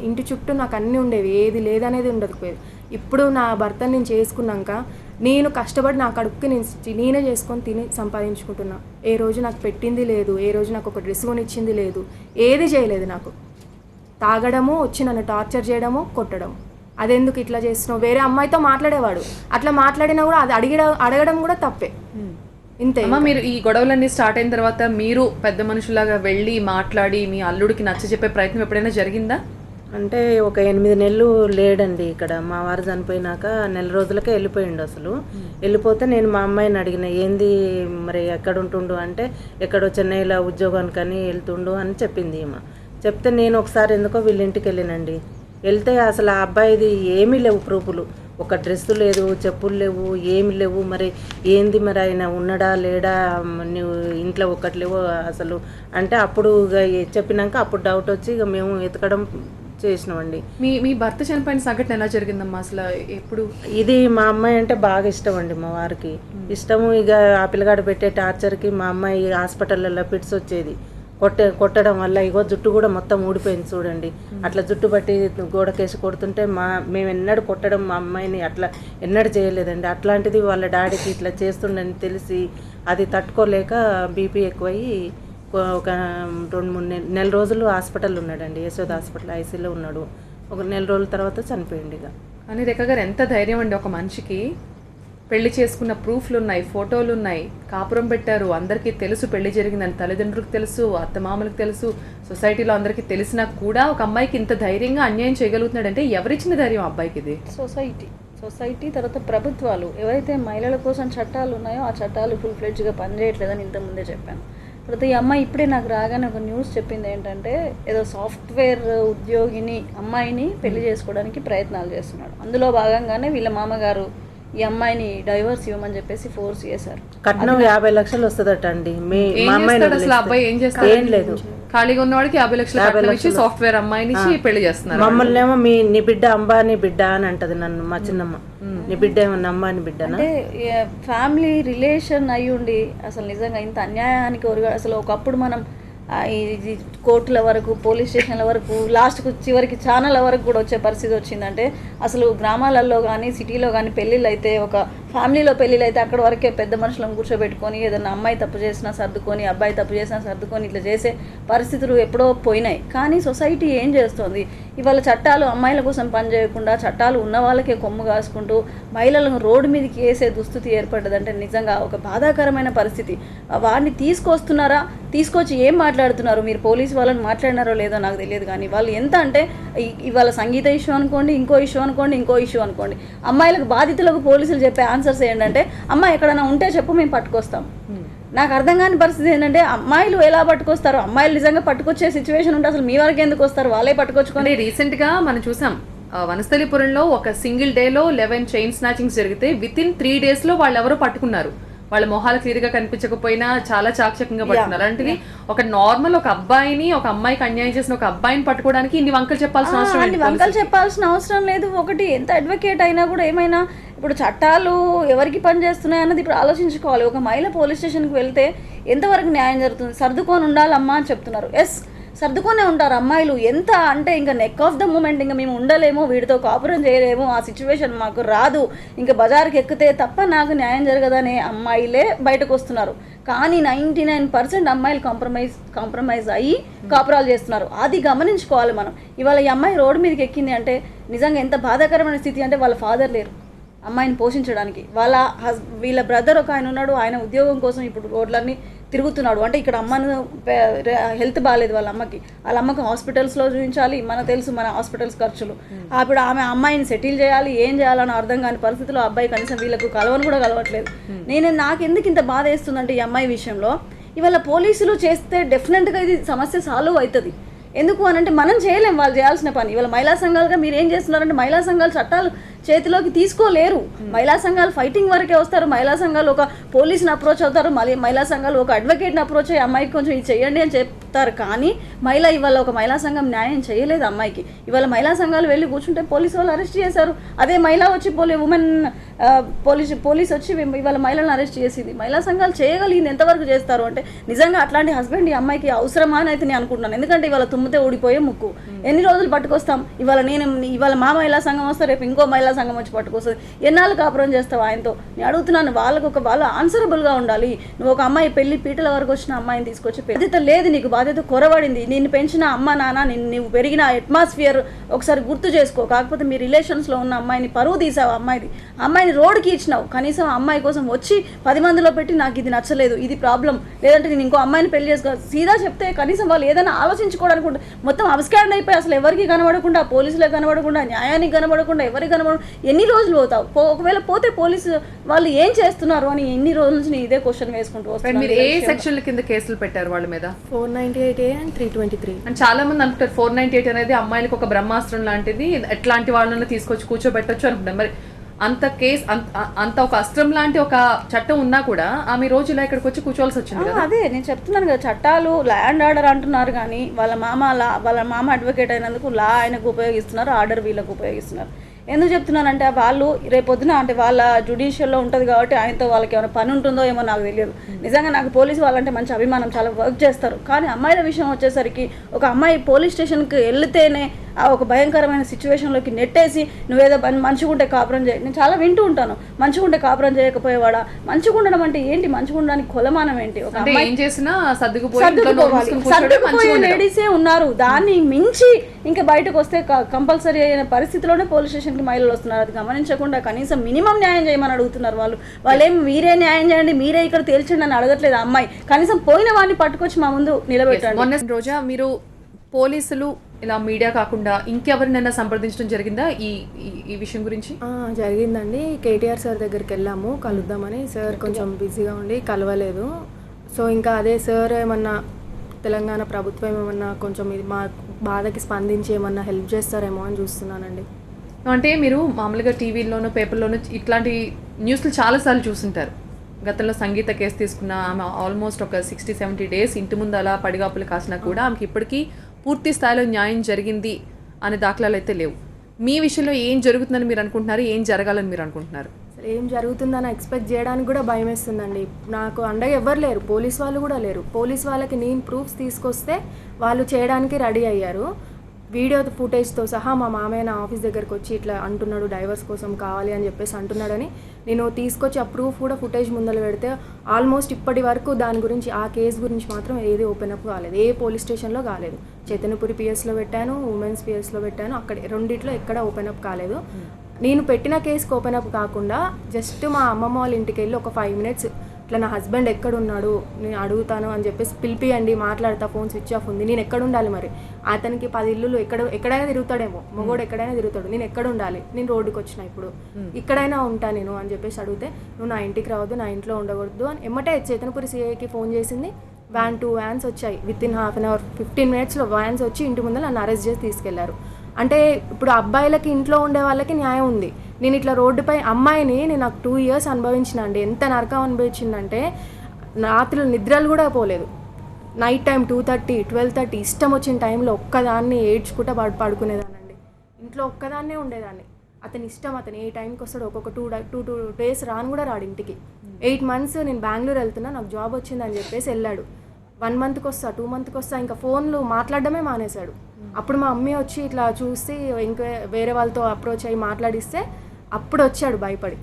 ఇంటి చుట్టూ నాకు అన్నీ ఉండేవి, ఏది లేదనేది ఉండకపోయేది. ఇప్పుడు నా భర్తను నేను చేసుకున్నాక నేను కష్టపడి నా కడుపుకి నేనే చేసుకొని తిని సంపాదించుకుంటున్నా. ఏ రోజు నాకు పెట్టింది లేదు, ఏ రోజు నాకు ఒక డ్రెస్ కొనిచ్చింది లేదు, ఏది చేయలేదు. నాకు తాగడము, వచ్చి నన్ను టార్చర్ చేయడము, కొట్టడము. అదెందుకు ఇట్లా చేస్తున్నావు? వేరే అమ్మాయితో మాట్లాడేవాడు, అట్లా మాట్లాడినా కూడా అది అడగడం కూడా తప్పే. ఇంతే. మీరు ఈ గొడవలన్నీ స్టార్ట్ అయిన తర్వాత మీరు పెద్ద మనుషులాగా వెళ్ళి మాట్లాడి మీ అల్లుడికి నచ్చ చెప్పే ప్రయత్నం ఎప్పుడైనా జరిగిందా? అంటే ఒక 8 నెలలు లేడండి ఇక్కడ. మా వారు చనిపోయినాక 1 నెల రోజులకే వెళ్ళిపోయిండు. అసలు వెళ్ళిపోతే నేను మా అమ్మాయిని అడిగిన, ఏంది మరి ఎక్కడ ఉంటుండు అంటే, ఎక్కడో చెన్నైలో ఉద్యోగానికని వెళ్తుండు అని చెప్పింది ఈమె. చెప్తే నేను ఒకసారి ఎందుకో వీళ్ళ ఇంటికి వెళ్ళినండి. వెళ్తే అసలు ఆ అబ్బాయిది ఏమీ లేవు ప్రూఫ్లు, ఒక డ్రెస్సు లేదు, చెప్పులు లేవు, ఏమి లేవు. మరి ఏంది మరి ఆయన ఉన్నాడా లేడా, నువ్వు ఇంట్లో ఒక్కటి లేవు అసలు అంటే. అప్పుడు చెప్పినాక అప్పుడు డౌట్ వచ్చి ఇక మేము ఎతకడం చేసినామండి. మీ భర్త చనిపోయిన సంఘటన ఎలా జరిగిందమ్మా అసలు? ఎప్పుడు? ఇది మా అమ్మాయి అంటే బాగా ఇష్టం అండి, మా వారికి ఇష్టము. ఇక ఆ పిల్లగాడు పెట్టే టార్చర్కి మా అమ్మాయి హాస్పిటల్లో ఫిట్స్ వచ్చేది. కొట్టడం వల్ల ఇగో జుట్టు కూడా మొత్తం ఊడిపోయింది చూడండి. అట్లా జుట్టు బట్టి గోడకేసి కొడుతుంటే మేము ఎన్నడూ కొట్టడం మా అమ్మాయిని అట్లా ఎన్నడూ చేయలేదండి. అట్లాంటిది వాళ్ళ డాడీకి ఇట్లా చేస్తుండని తెలిసి అది తట్టుకోలేక బీపీ ఎక్కువయ్యి ఒక 2-3 నెల రోజులు హాస్పిటల్ ఉన్నాడండి, యశోద హాస్పిటల్ ఐసీలో ఉన్నాడు. ఒక 1 నెల రోజుల తర్వాత చనిపోయింది. ఇక అని రేఖ గారు ఎంత ధైర్యం అండి, ఒక మనిషికి పెళ్లి చేసుకున్న ప్రూఫ్లు ఉన్నాయి, ఫోటోలు ఉన్నాయి, కాపురం పెట్టారు, అందరికీ తెలుసు పెళ్లి జరిగిందని, తల్లిదండ్రులకు తెలుసు, అత్తమామలకు తెలుసు, సొసైటీలో అందరికీ తెలిసినా కూడా ఒక అమ్మాయికి ఇంత ధైర్యంగా అన్యాయం చేయగలుగుతున్నాడంటే ఎవరిచ్చిన ధైర్యం అబ్బాయికి? ఇది సొసైటీ తర్వాత ప్రభుత్వాలు ఎవరైతే మహిళల కోసం చట్టాలు ఉన్నాయో ఆ చట్టాలు ఫుల్ ఫ్లెడ్జ్గా పనిచేయట్లేదని ఇంతకుముందే చెప్పాను. తర్వాత ఈ అమ్మాయి ఇప్పుడే నాకు రాగానే ఒక న్యూస్ చెప్పింది ఏంటంటే, ఏదో సాఫ్ట్వేర్ ఉద్యోగిని అమ్మాయిని పెళ్లి చేసుకోవడానికి ప్రయత్నాలు చేస్తున్నాడు. అందులో భాగంగానే వీళ్ళ మామగారు ఈ అమ్మాయిని డైవర్స్ ఇవ్వమని చెప్పేసి ఫోర్స్ చేశారు. కట్నం 50 లక్షలు వస్తుందట అండి. ఏం లేదు, ఖాళీగా ఉన్నవాడికి 50 లక్షలు కట్నం ఇచ్చి సాఫ్ట్వేర్ అమ్మాయిని ఇచ్చి పెళ్లి చేస్తున్నారు. మమ్మల్ని ఏమో నీ బిడ్డ అంబానీ బిడ్డ అని అంటది నన్ను మా చిన్నమ్మ. నీ బిడ్డ ఏమన్నా అంబానీ బిడ్డనా? అంటే ఫ్యామిలీ రిలేషన్ అయ్యి ఉండి అసలు నిజంగా ఇంత అన్యాయానికి అసలు ఒకప్పుడు మనం ఇది కోర్టుల వరకు, పోలీస్ స్టేషన్ల వరకు, లాస్ట్కు చివరికి ఛానళ్ళ వరకు కూడా వచ్చే పరిస్థితి వచ్చిందంటే అసలు గ్రామాలలో కానీ సిటీలో కానీ పెళ్ళిళ్ళు అయితే, ఒక ఫ్యామిలీలో పెళ్ళిళ్ళు అయితే అక్కడ వరకే పెద్ద మనుషులను కూర్చోబెట్టుకొని ఏదైనా అమ్మాయి తప్పు చేసినా సర్దుకొని, అబ్బాయి తప్పు చేసినా సర్దుకొని ఇట్లా చేసే పరిస్థితులు ఎప్పుడో పోయినాయి. కానీ సొసైటీ ఏం చేస్తుంది, ఇవాళ చట్టాలు అమ్మాయిల కోసం పనిచేయకుండా చట్టాలు ఉన్న వాళ్ళకే కొమ్ము కాసుకుంటూ మహిళలను రోడ్డు మీదకి వేసే దుస్థితి ఏర్పడ్డదంటే నిజంగా ఒక బాధాకరమైన పరిస్థితి. వాడిని తీసుకొస్తున్నారా, తీసుకొచ్చి ఏం మాట్లాడుతున్నారు, మీరు పోలీసు వాళ్ళని మాట్లాడినారో లేదో నాకు తెలియదు. కానీ వాళ్ళు ఎంత అంటే ఇవాళ సంగీత ఇష్యూ అనుకోండి, ఇంకో ఇష్యూ అనుకోండి, అమ్మాయిలకు బాధితులకు పోలీసులు చెప్పే ఆన్సర్స్ ఏంటంటే అమ్మాయి ఎక్కడైనా ఉంటే చెప్పు మేము పట్టుకొస్తాం. నాకు అర్థం కాని పరిస్థితి ఏంటంటే అమ్మాయిలు ఎలా పట్టుకొస్తారు, అమ్మాయిలు నిజంగా పట్టుకొచ్చే సిచ్యువేషన్ ఉంటే అసలు మీ వరకు ఎందుకు వస్తారు, వాళ్ళే పట్టుకొచ్చుకొని. రీసెంట్ గా మనం చూసాం వనస్థలిపురంలో ఒక సింగిల్ డేలో 11 చైన్ స్నాచింగ్స్ జరిగితే విత్ ఇన్ 3 days లో వాళ్ళు ఎవరో పట్టుకున్నారు. వాళ్ళ మొహాలు క్లియర్ గా కనిపించకపోయినా చాలా చాకచక్యంగా పట్టుకున్నారు. అలాంటిది ఒక నార్మల్ ఒక అబ్బాయిని, ఒక అమ్మాయికి అన్యాయం చేసిన ఒక అబ్బాయిని పట్టుకోవడానికి ఇన్ని వంకలు చెప్పాల్సిన అవసరం లేదు. ఒకటి ఎంత అడ్వకేట్ అయినా కూడా ఏమైనా ఇప్పుడు చట్టాలు ఎవరికి పనిచేస్తున్నాయి అన్నది ఇప్పుడు ఆలోచించుకోవాలి. ఒక మహిళ పోలీస్ స్టేషన్కి వెళ్తే ఎంతవరకు న్యాయం జరుగుతుంది, సర్దుకొని ఉండాలమ్మా అని చెప్తున్నారు. ఎస్, సర్దుకొనే ఉంటారు అమ్మాయిలు. ఎంత అంటే ఇంకా నెక్ ఆఫ్ ద మూమెంట్, ఇంకా మేము ఉండలేము, వీడితో కాపురం చేయలేము, ఆ సిచ్యువేషన్ మాకు రాదు, ఇంకా బజార్కి ఎక్కితే తప్ప నాకు న్యాయం జరగదనే అమ్మాయిలే బయటకు వస్తున్నారు. కానీ 99% అమ్మాయిలు కాంప్రమైజ్ అయ్యి కాపురాలు చేస్తున్నారు. అది గమనించుకోవాలి మనం. ఇవాళ ఈ అమ్మాయి రోడ్డు మీదకి ఎక్కింది అంటే నిజంగా ఎంత బాధాకరమైన స్థితి అంటే వాళ్ళ ఫాదర్ లేరు అమ్మాయిని పోషించడానికి. వీళ్ళ బ్రదర్ ఒక ఆయన ఉన్నాడు, ఆయన ఉద్యోగం కోసం ఇప్పుడు రోడ్లన్నీ తిరుగుతున్నాడు. అంటే ఇక్కడ అమ్మను హెల్త్ బాగాలేదు వాళ్ళ అమ్మకి హాస్పిటల్స్లో చూపించాలి, మనకు తెలుసు మన హాస్పిటల్స్ ఖర్చులు. అప్పుడు ఆమె అమ్మాయిని సెటిల్ చేయాలి, ఏం చేయాలని అర్థం కాని పరిస్థితిలో అబ్బాయి కనీసం వీళ్ళకు కలవట్లేదు. నాకెందుకు ఇంత బాధ వేస్తుందంటే ఈ అమ్మాయి విషయంలో ఇవాళ పోలీసులు చేస్తే డెఫినెట్గా ఇది సమస్య సాల్వ్ అవుతుంది. ఎందుకు అనంటే మనం చేయలేం వాళ్ళు చేయాల్సిన పని. ఇవాళ మహిళా సంఘాలుగా మీరు ఏం చేస్తున్నారంటే మహిళా సంఘాలు చట్టాలు చేతిలోకి తీసుకోలేరు. మహిళా సంఘాలు ఫైటింగ్ వరకే వస్తారు. మహిళా సంఘాలు ఒక పోలీసుని అప్రోచ్ అవుతారు, మహిళా సంఘాలు ఒక అడ్వకేట్ని అప్రోచ్ అయ్యి అమ్మాయికి కొంచెం ఇది చేయండి అని చెప్తారు. కానీ ఇవాళ ఒక మహిళా సంఘం న్యాయం చేయలేదు అమ్మాయికి. ఇవాళ మహిళా సంఘాలు వెళ్ళి కూర్చుంటే పోలీసు వాళ్ళు అరెస్ట్ చేశారు. అదే మహిళ వచ్చి పోలీస్ వచ్చి ఇవాళ మహిళలను అరెస్ట్ చేసింది. మహిళా సంఘాలు చేయగలిగింది ఎంతవరకు చేస్తారు అంటే నిజంగా అట్లాంటి హస్బెండ్ ఈ అమ్మాయికి అవసరమా అని అయితే నేను అనుకుంటున్నాను. ఎందుకంటే ఇవాళ తుమ్మితే ఊడిపోయే ముక్కు, ఎన్ని రోజులు పట్టుకొస్తాం. ఇవాళ మా మహిళా సంఘం వస్తే రేపు ఇంకో మహిళా సంఘం వచ్చి పట్టుకొస్తుంది. ఎన్నాళ్ళు కాపురం చేస్తావు ఆయనతో? నేను అడుగుతున్నాను. వాళ్ళు ఆన్సరబుల్గా ఉండాలి. నువ్వు ఒక అమ్మాయి పెళ్లి పీటల వరకు వచ్చిన అమ్మాయిని తీసుకొచ్చి బాధ్యత లేదు, నీకు బాధ్యత కొరబడింది, నిన్ను పెంచిన అమ్మ నాన్న, నువ్వు పెరిగిన అట్మాస్ఫియర్ ఒకసారి గుర్తు చేసుకో. కాకపోతే మీ రిలేషన్స్లో ఉన్న అమ్మాయిని పరువు తీసావు, అమ్మాయిని రోడ్డుకి ఇచ్చినావు. కనీసం అమ్మాయి కోసం వచ్చి 10 మందిలో పెట్టి నాకు ఇది నచ్చలేదు, ఇది ప్రాబ్లం, లేదంటే నేను ఇంకో అమ్మాయిని పెళ్లి చేసుకో సీదా చెప్తే కనీసం వాళ్ళు ఏదైనా ఆలోచించుకోవడానికి మొత్తం అబ్స్కాండ్ అయిపోయి అసలు ఎవరికి కనబడకుండా, పోలీసులకు కనబడకుండా, న్యాయానికి కనబడకుండా, ఎవరికి కనబడ ఎన్ని రోజులు పోతావు? ఒకవేళ పోతే పోలీసు వాళ్ళు ఏం చేస్తున్నారు అని ఎన్ని రోజుల నుంచి ఇదే క్వశ్చన్ వేసుకుంటూ వస్తాను. మీరు ఏ సెక్షన్ల కింద కేసులు పెట్టారు వాళ్ళ మీద? 498A and 323. అండ్ చాలా మంది అనుకుంటారు 498 అనేది అమ్మాయిలకు ఒక బ్రహ్మాస్త్రం లాంటిది, ఎట్లాంటి వాళ్ళని తీసుకొచ్చి కూర్చోబెట్టొచ్చు అనుకుంటారు. మరి అంత ఒక అస్త్రం లాంటి ఒక చట్టం ఉన్నా కూడా ఆమె రోజు ఇలా ఇక్కడికి వచ్చి కూర్చోవాల్సి వచ్చింది. అదే నేను చెప్తున్నాను కదా, చట్టాలు ల్యాండ్ ఆర్డర్ అంటున్నారు కానీ వాళ్ళ మామ అడ్వకేట్ అయినందుకు లా ఆయనకు ఉపయోగిస్తున్నారు, ఆర్డర్ వీళ్ళకు ఉపయోగిస్తున్నారు. ఎందుకు చెప్తున్నానంటే వాళ్ళు రేపొద్దున అంటే వాళ్ళ జ్యుడిషియల్లో ఉంటుంది కాబట్టి ఆయనతో వాళ్ళకి ఏమైనా పని ఉంటుందో ఏమో నాకు తెలియదు. నిజంగా నాకు పోలీసు వాళ్ళంటే మంచి అభిమానం, చాలా వర్క్ చేస్తారు. కానీ అమ్మాయిల విషయం వచ్చేసరికి ఒక అమ్మాయి పోలీస్ స్టేషన్కి వెళ్తేనే ఆ ఒక భయంకరమైన సిచ్యువేషన్లోకి నెట్టేసి నువ్వేదో మంచిగుంటే కాపురం చేయి. నేను చాలా వింటూ ఉంటాను, మంచిగుంటే కాపురం చేయకపోయేవాడా? మంచిగా ఉండడం అంటే ఏంటి? మంచిగా ఉండడానికి కొలమానం ఏంటి? ఒక అమ్మాయి సర్దుకుపోయే లేడీసే ఉన్నారు. దాన్ని మించి ఇంకా బయటకు వస్తే కంపల్సరీ అయిన పరిస్థితిలోనే పోలీస్ స్టేషన్కి మహిళలు వస్తున్నారు. అది గమనించకుండా కనీసం మినిమం న్యాయం చేయమని అడుగుతున్నారు వాళ్ళు. వాళ్ళేం మీరే న్యాయం చేయండి, మీరే ఇక్కడ తేల్చండి అని అడగట్లేదు. అమ్మాయి కనీసం పోయిన వాడిని పట్టుకొచ్చి మా ముందు నిలబెట్టండి. రోజా, మీరు పోలీసులు ఇలా మీడియా కాకుండా ఇంకెవరినైనా సంప్రదించడం జరిగిందా ఈ విషయం గురించి? జరిగిందండి. కేటీఆర్ సార్ దగ్గరికి వెళ్ళాము కలుద్దామని. సార్ కొంచెం బిజీగా ఉండి కలవలేదు. సో ఇంకా అదే సార్ ఏమన్నా తెలంగాణ ప్రభుత్వం ఏమన్నా కొంచెం మా బాధకి స్పందించి ఏమన్నా హెల్ప్ చేస్తారేమో అని చూస్తున్నానండి. అంటే మీరు మామూలుగా టీవీలోనూ పేపర్లోనూ ఇట్లాంటి న్యూస్లు చాలాసార్లు చూస్తుంటారు. గతంలో సంగీత కేసు తీసుకున్న ఆమె ఆల్మోస్ట్ ఒక 60-70 డేస్ ఇంటి ముందు అలా పడిగాపులు కాసినా కూడా ఆమెకి ఇప్పటికీ పూర్తి స్థాయిలో న్యాయం జరిగింది అనే దాఖలాలు అయితే లేవు. మీ విషయంలో ఏం జరుగుతుందని మీరు అనుకుంటున్నారు, ఏం జరగాలని మీరు అనుకుంటున్నారు? అసలు ఏం జరుగుతుందని ఎక్స్పెక్ట్ చేయడానికి కూడా భయం వేస్తుందండి. నాకు అండగా ఎవరు లేరు, పోలీస్ వాళ్ళు కూడా లేరు. పోలీస్ వాళ్ళకి నేను ప్రూఫ్స్ తీసుకొస్తే వాళ్ళు చేయడానికి రెడీ అయ్యారు. వీడియో ఫుటేజ్తో సహా మా మామయ్య నా ఆఫీస్ దగ్గరకు వచ్చి ఇట్లా అంటున్నాడు, డైవర్స్ కోసం కావాలి అని చెప్పేసి అంటున్నాడని నేను తీసుకొచ్చి ఆ ప్రూఫ్ కూడా ఫుటేజ్ ముందర పెడితే ఆల్మోస్ట్ ఇప్పటి వరకు దాని గురించి, ఆ కేసు గురించి మాత్రం ఏది ఓపెన్ అప్ కాలేదు. ఏ పోలీస్ స్టేషన్లో కాలేదు. చైతన్యపురి పిఎస్లో పెట్టాను, ఉమెన్స్ పిఎస్లో పెట్టాను, అక్కడ రెండిట్లో ఎక్కడ ఓపెన్ అప్ కాలేదు. నేను పెట్టిన కేసుకి ఓపెన్ అప్ కాకుండా జస్ట్ మా అమ్మమ్మ వాళ్ళ ఇంటికి వెళ్ళి ఒక 5 మినిట్స్ ఇట్లా నా హస్బెండ్ ఎక్కడున్నాడు నేను అడుగుతాను అని చెప్పేసి పిలిపియండి, మాట్లాడతా, ఫోన్ స్విచ్ ఆఫ్ ఉంది, నేను ఎక్కడ ఉండాలి, మరి అతనికి 10 ఇల్లులు ఎక్కడైనా తిరుగుతాడేమో, మగోడు ఎక్కడైనా తిరుగుతాడు, నేను ఎక్కడ ఉండాలి, నేను రోడ్డుకి వచ్చిన ఇప్పుడు ఇక్కడైనా ఉంటా నేను అని చెప్పేసి అడిగితే, నువ్వు నా ఇంటికి రావద్దు, నా ఇంట్లో ఉండకూడదు అని ఎమ్మటే చైతన్యపురి సిఐకి ఫోన్ చేసింది. 2 వ్యాన్స్ వచ్చాయి, within half an hour 15 మినిట్స్లో వ్యాన్స్ వచ్చి ఇంటి ముందు నన్ను అరెస్ట్ చేసి తీసుకెళ్లారు. అంటే ఇప్పుడు అబ్బాయిలకి ఇంట్లో ఉండే వాళ్ళకి న్యాయం ఉంది. నేను ఇట్లా రోడ్డుపై అమ్మాయిని నేను నాకు 2 ఇయర్స్ అనుభవించిన అండి. ఎంత నరకం అనుభవించిందంటే రాత్రులు నిద్రలు కూడా పోలేదు. నైట్ టైం 2:30, 12:30 ఇష్టం వచ్చిన టైంలో ఒక్కదాన్ని ఏడ్చుకుంటా పడుకునేదానండి. ఇంట్లో ఒక్కదాన్నే ఉండేదాన్ని. అతని ఇష్టం, అతను ఏ టైంకి వస్తాడు, ఒక్కొక్క 2 డేస్ రాను కూడా రాడు ఇంటికి. 8 మంత్స్ నేను బెంగళూరు వెళ్తున్నా, నాకు జాబ్ వచ్చిందని చెప్పేసి వెళ్ళాడు. 1 మంత్కి వస్తా, 2 మంత్కి వస్తా, ఇంకా ఫోన్లు మాట్లాడడమే మానేశాడు. అప్పుడు మా అమ్మ వచ్చి ఇట్లా చూసి ఇంకా వేరే వాళ్ళతో అప్రోచ్ అయ్యి మాట్లాడిస్తే అప్పుడు వచ్చాడు భయపడి,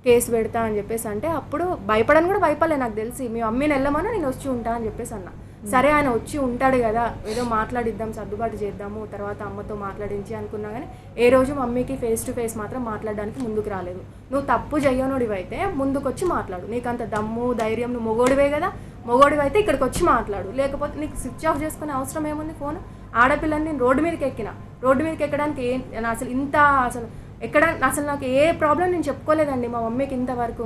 కేసు పెడతా అని చెప్పేసి. అంటే అప్పుడు భయపడని కూడా భయపడలే, నాకు తెలిసి మీ అమ్మని వెళ్ళమని నేను వచ్చి ఉంటా అని చెప్పేసి అన్నా. సరే ఆయన వచ్చి ఉంటాడు కదా, ఏదో మాట్లాడిద్దాం, సర్దుబాటు చేద్దాము, తర్వాత అమ్మతో మాట్లాడించి అనుకున్నా. కానీ ఏ రోజు మమ్మీకి ఫేస్ టు ఫేస్ మాత్రం మాట్లాడడానికి ముందుకు రాలేదు. నువ్వు తప్పు చెయ్యనోడివైతే ముందుకు వచ్చి మాట్లాడు, నీకు అంత దమ్ము ధైర్యం, నువ్వు మొగోడివే కదా, మొగోడివైతే ఇక్కడికి వచ్చి మాట్లాడు, లేకపోతే నీకు స్విచ్ ఆఫ్ చేసుకునే అవసరం ఏముంది ఫోన్. ఆడపిల్లని నేను రోడ్డు మీదకి ఎక్కిన, రోడ్డు మీదకి ఎక్కడానికి అసలు ఇంత అసలు అసలు నాకు ఏ ప్రాబ్లం నేను చెప్పుకోలేదండి మా మమ్మీకి ఇంతవరకు.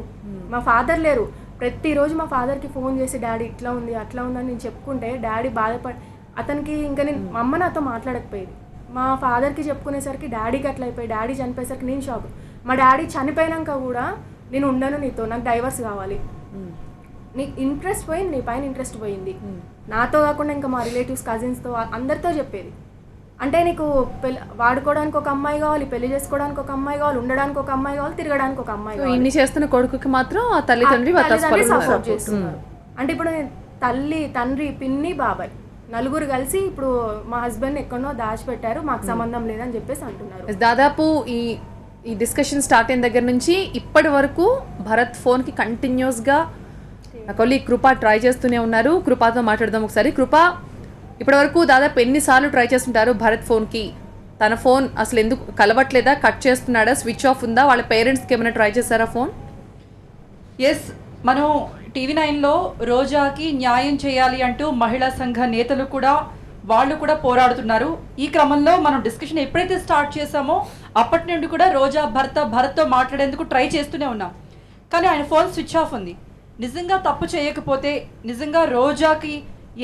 మా ఫాదర్ లేరు, ప్రతిరోజు మా ఫాదర్కి ఫోన్ చేసి డాడీ ఇట్లా ఉంది అట్లా ఉందని నేను చెప్పుకుంటే డాడీ బాధపడి అతనికి ఇంకా మా అమ్మ నాతో మాట్లాడకపోయేది. మా ఫాదర్కి చెప్పుకునేసరికి డాడీకి అట్లా అయిపోయి, డాడీ చనిపోయేసరికి నేను షాక్. మా డాడీ చనిపోయినాక కూడా నేను ఉండను నీతో, నాకు డైవర్స్ కావాలి, నీకు ఇంట్రెస్ట్ పోయింది, నీ పైన ఇంట్రెస్ట్ పోయింది. నాతో కాకుండా ఇంకా మా రిలేటివ్స్, కజిన్స్తో, అందరితో చెప్పేది. అంటే నీకు వాడుకోవడానికి ఒక అమ్మాయి కావాలి, పెళ్లి చేసుకోవడానికి ఒక అమ్మాయి కావాలి, ఉండడానికి ఒక అమ్మాయి కావాలి, తిరగడానికి ఒక అమ్మాయి కావాలి. ఇన్ని చేస్తున్న కొడుకుకి మాత్రం ఆ తల్లిదండ్రులు సపోర్ట్ చేస్తున్నారు. అంటే ఇప్పుడు తల్లి, తండ్రి, పిన్ని, బాబాయ్ నలుగురు కలిసి ఇప్పుడు మా హస్బెండ్ ఎక్కడో దాచిపెట్టారు, మాకు సంబంధం లేదని చెప్పేసి అంటున్నారు. దాదాపు ఈ డిస్కషన్ స్టార్ట్ అయిన దగ్గర నుంచి ఇప్పటి వరకు భరత్ ఫోన్కి కంటిన్యూస్గా నా కొలీగ్ కృప ట్రై చేస్తూనే ఉన్నారు. కృపతో మాట్లాడదాం ఒకసారి. కృప, ఇప్పటివరకు దాదాపు ఎన్నిసార్లు ట్రై చేస్తుంటారు భరత్ ఫోన్కి? తన ఫోన్ అసలు ఎందుకు కలవట్లేదా, కట్ చేస్తున్నాడా, స్విచ్ ఆఫ్ ఉందా, వాళ్ళ పేరెంట్స్కి ఏమైనా ట్రై చేశారా ఫోన్? ఎస్, మనం TV9లో రోజాకి న్యాయం చేయాలి అంటూ మహిళా సంఘ నేతలు కూడా వాళ్ళు కూడా పోరాడుతున్నారు. ఈ క్రమంలో మనం డిస్కషన్ ఎప్పుడైతే స్టార్ట్ చేసామో అప్పటి నుండి కూడా రోజా భరత్తో మాట్లాడేందుకు ట్రై చేస్తూనే ఉన్నాం. కానీ ఆయన ఫోన్ స్విచ్ ఆఫ్ ఉంది. నిజంగా తప్పు చేయకపోతే, నిజంగా రోజాకి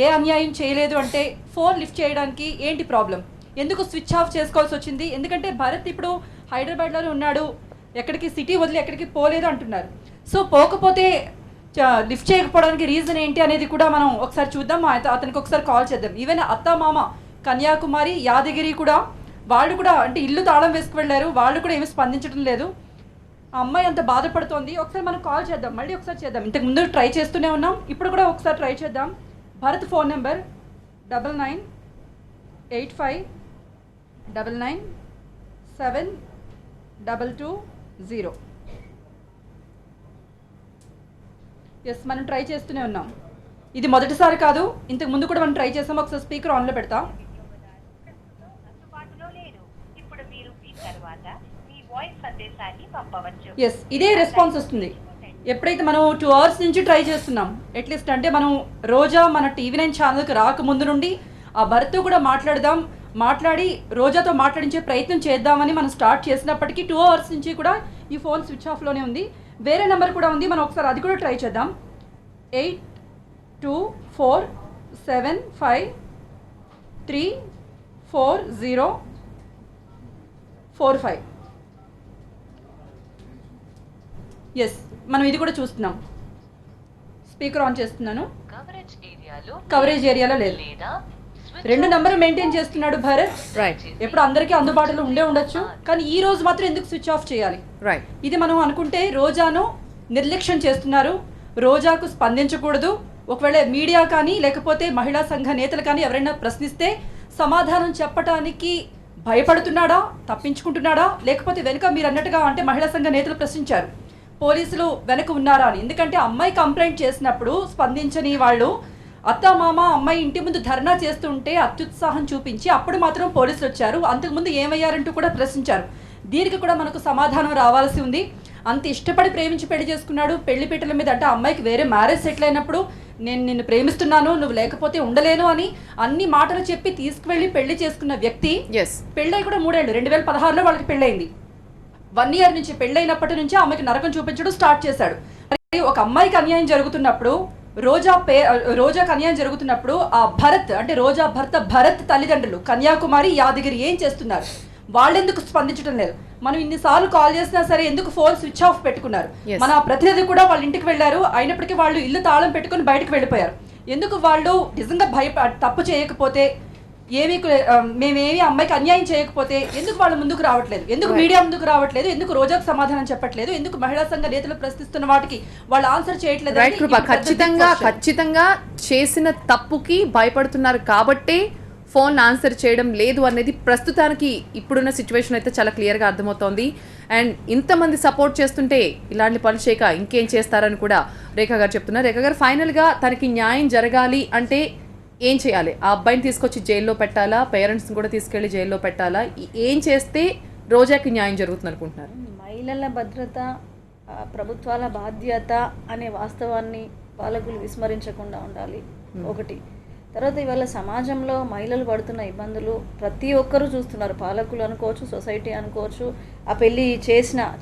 ఏ అన్యాయం చేయలేదు అంటే ఫోన్ లిఫ్ట్ చేయడానికి ఏంటి ప్రాబ్లం? ఎందుకు స్విచ్ ఆఫ్ చేసుకోవాల్సి వచ్చింది? ఎందుకంటే భరత్ ఇప్పుడు హైదరాబాద్లోనే ఉన్నాడు, ఎక్కడికి సిటీ వదిలి ఎక్కడికి పోలేదు అంటున్నారు. సో పోకపోతే లిఫ్ట్ చేయకపోవడానికి రీజన్ ఏంటి అనేది కూడా మనం ఒకసారి చూద్దాం. అతనికి ఒకసారి కాల్ చేద్దాం. ఈవెన్ అత్త మామ కన్యాకుమారి, యాదగిరి కూడా వాళ్ళు కూడా అంటే ఇల్లు తాళం వేసుకు వెళ్ళారు, వాళ్ళు కూడా ఏమీ స్పందించడం లేదు. ఆ అమ్మాయి అంత బాధపడుతోంది. ఒకసారి మనం కాల్ చేద్దాం, మళ్ళీ ఒకసారి చేద్దాం. ఇంతకు ముందు ట్రై చేస్తూనే ఉన్నాం, ఇప్పుడు కూడా ఒకసారి ట్రై చేద్దాం. Bharat phone number 9985997220. ఎస్, మనం ట్రై చేస్తూనే ఉన్నాం. ఇది మొదటిసారి కాదు, ఇంతకు ముందు కూడా మనం ట్రై చేసాం. ఒకసారి స్పీకర్ ఆన్లో పెడతా. ఎస్, ఇదే రెస్పాన్స్ వస్తుంది. ఎప్పుడైతే మనం 2 hours నుంచి ట్రై చేస్తున్నాం, అట్లీస్ట్ అంటే మనం రోజా మన TV9 ఛానల్కి రాకముందు నుండి ఆ భర్తతో కూడా మాట్లాడి రోజాతో మాట్లాడించే ప్రయత్నం చేద్దామని మనం స్టార్ట్ చేసినప్పటికీ 2 hours నుంచి కూడా ఈ ఫోన్ స్విచ్ ఆఫ్లోనే ఉంది. వేరే నెంబర్ కూడా ఉంది, మనం ఒకసారి అది కూడా ట్రై చేద్దాం. 8247534045. ఎస్, మనం ఇది కూడా చూస్తున్నాం. స్పీకర్ ఆన్ చేస్తున్నాను. కవరేజ్ ఏరియాలో లేదు. 2 నంబర్ మెయింటైన్ చేస్తున్నాడు భరత్. రైట్. ఎప్పుడు అందరికీ అందుబాటులో ఉండొచ్చు, కానీ ఈ రోజు మాత్రం ఎందుకు స్విచ్ ఆఫ్ చేయాలి? రైట్. ఇది మనం అనుకుంటే రోజాను నిర్లక్ష్యం చేస్తున్నారు, రోజాకు స్పందించకూడదు. ఒకవేళ మీడియా కానీ లేకపోతే మహిళా సంఘ నేతలు కానీ ఎవరైనా ప్రశ్నిస్తే సమాధానం చెప్పడానికి భయపడుతున్నాడా, తప్పించుకుంటున్నాడా, లేకపోతే వెనుక మీరు అన్నట్టుగా అంటే మహిళా సంఘ నేతలు ప్రశ్నించారు పోలీసులు వెనక ఉన్నారా అని. ఎందుకంటే అమ్మాయి కంప్లైంట్ చేసినప్పుడు స్పందించని వాళ్ళు అత్త మామ అమ్మాయి ఇంటి ముందు ధర్నా చేస్తుంటే అత్యుత్సాహం చూపించి అప్పుడు మాత్రం పోలీసులు వచ్చారు, అంతకుముందు ఏమయ్యారంటూ కూడా ప్రశ్నించారు. దీనికి కూడా మనకు సమాధానం రావాల్సి ఉంది. అంత ఇష్టపడి ప్రేమించి పెళ్లి చేసుకున్నాడు, పెళ్లి పీటల మీద అంటే అమ్మాయికి వేరే మ్యారేజ్ సెటిల్ అయినప్పుడు నేను నిన్ను ప్రేమిస్తున్నాను, నువ్వు లేకపోతే ఉండలేను అని అన్ని మాటలు చెప్పి తీసుకువెళ్ళి పెళ్లి చేసుకున్న వ్యక్తి పెళ్ళై కూడా 3 ఏళ్ళు 2016లో వాళ్ళకి పెళ్ళయింది. 1 ఇయర్ నుంచి పెళ్ళైనప్పటి నుంచి ఆమెకి నరకం చూపించడం స్టార్ట్ చేశాడు. మరి ఒక అమ్మాయికి అన్యాయం జరుగుతున్నప్పుడు రోజాకి అన్యాయం జరుగుతున్నప్పుడు ఆ భరత్ అంటే రోజా భర్త భరత్ తల్లిదండ్రులు కన్యాకుమారి యాదగిరి ఏం చేస్తున్నారు? వాళ్ళెందుకు స్పందించడం లేదు? మనం ఇన్నిసార్లు కాల్ చేసినా సరే ఎందుకు ఫోన్ స్విచ్ ఆఫ్ పెట్టుకున్నారు? మన ప్రతినిధి కూడా వాళ్ళ ఇంటికి వెళ్ళారు, అయినప్పటికీ వాళ్ళు ఇల్లు తాళం పెట్టుకుని బయటకు వెళ్ళిపోయారు. ఎందుకు? వాళ్ళు నిజంగా తప్పు చేయకపోతే మేమేమి అమ్మాయికి అన్యాయం చేయకపోతే ఎందుకు వాళ్ళు ముందుకు రావట్లేదు? ఎందుకు మీడియా ముందుకు రావట్లేదు? ఎందుకు రోజాకు సమాధానం చెప్పట్లేదు? ఎందుకు మహిళా సంఘ నేతలు ప్రశ్నిస్తున్న వాటికి వాళ్ళు ఆన్సర్ చేయట్లేదు? ఖచ్చితంగా చేసిన తప్పుకి భయపడుతున్నారు కాబట్టి ఫోన్ ఆన్సర్ చేయడం లేదు అనేది ప్రస్తుతానికి ఇప్పుడున్న సిచ్యువేషన్ అయితే చాలా క్లియర్గా అర్థమవుతోంది. అండ్ ఇంతమంది సపోర్ట్ చేస్తుంటే ఇలాంటి పనులు చేయక ఇంకేం చేస్తారని కూడా రేఖా గారు చెప్తున్నారు. రేఖా గారు, ఫైనల్గా తనకి న్యాయం జరగాలి అంటే ఏం చేయాలి? ఆ అబ్బాయిని తీసుకొచ్చి జైల్లో పెట్టాలా? పేరెంట్స్ని కూడా తీసుకెళ్లి జైల్లో పెట్టాలా? ఏం చేస్తే రోజాకి న్యాయం జరుగుతుంది అనుకుంటున్నారు? మహిళల భద్రత ప్రభుత్వాల బాధ్యత అనే వాస్తవాన్ని పాలకులు విస్మరించకుండా ఉండాలి ఒకటి. తర్వాత ఇవాళ సమాజంలో మహిళలు పడుతున్న ఇబ్బందులు ప్రతి ఒక్కరూ చూస్తున్నారు. పాలకులు అనుకోవచ్చు, సొసైటీ అనుకోవచ్చు, ఆ పెళ్ళి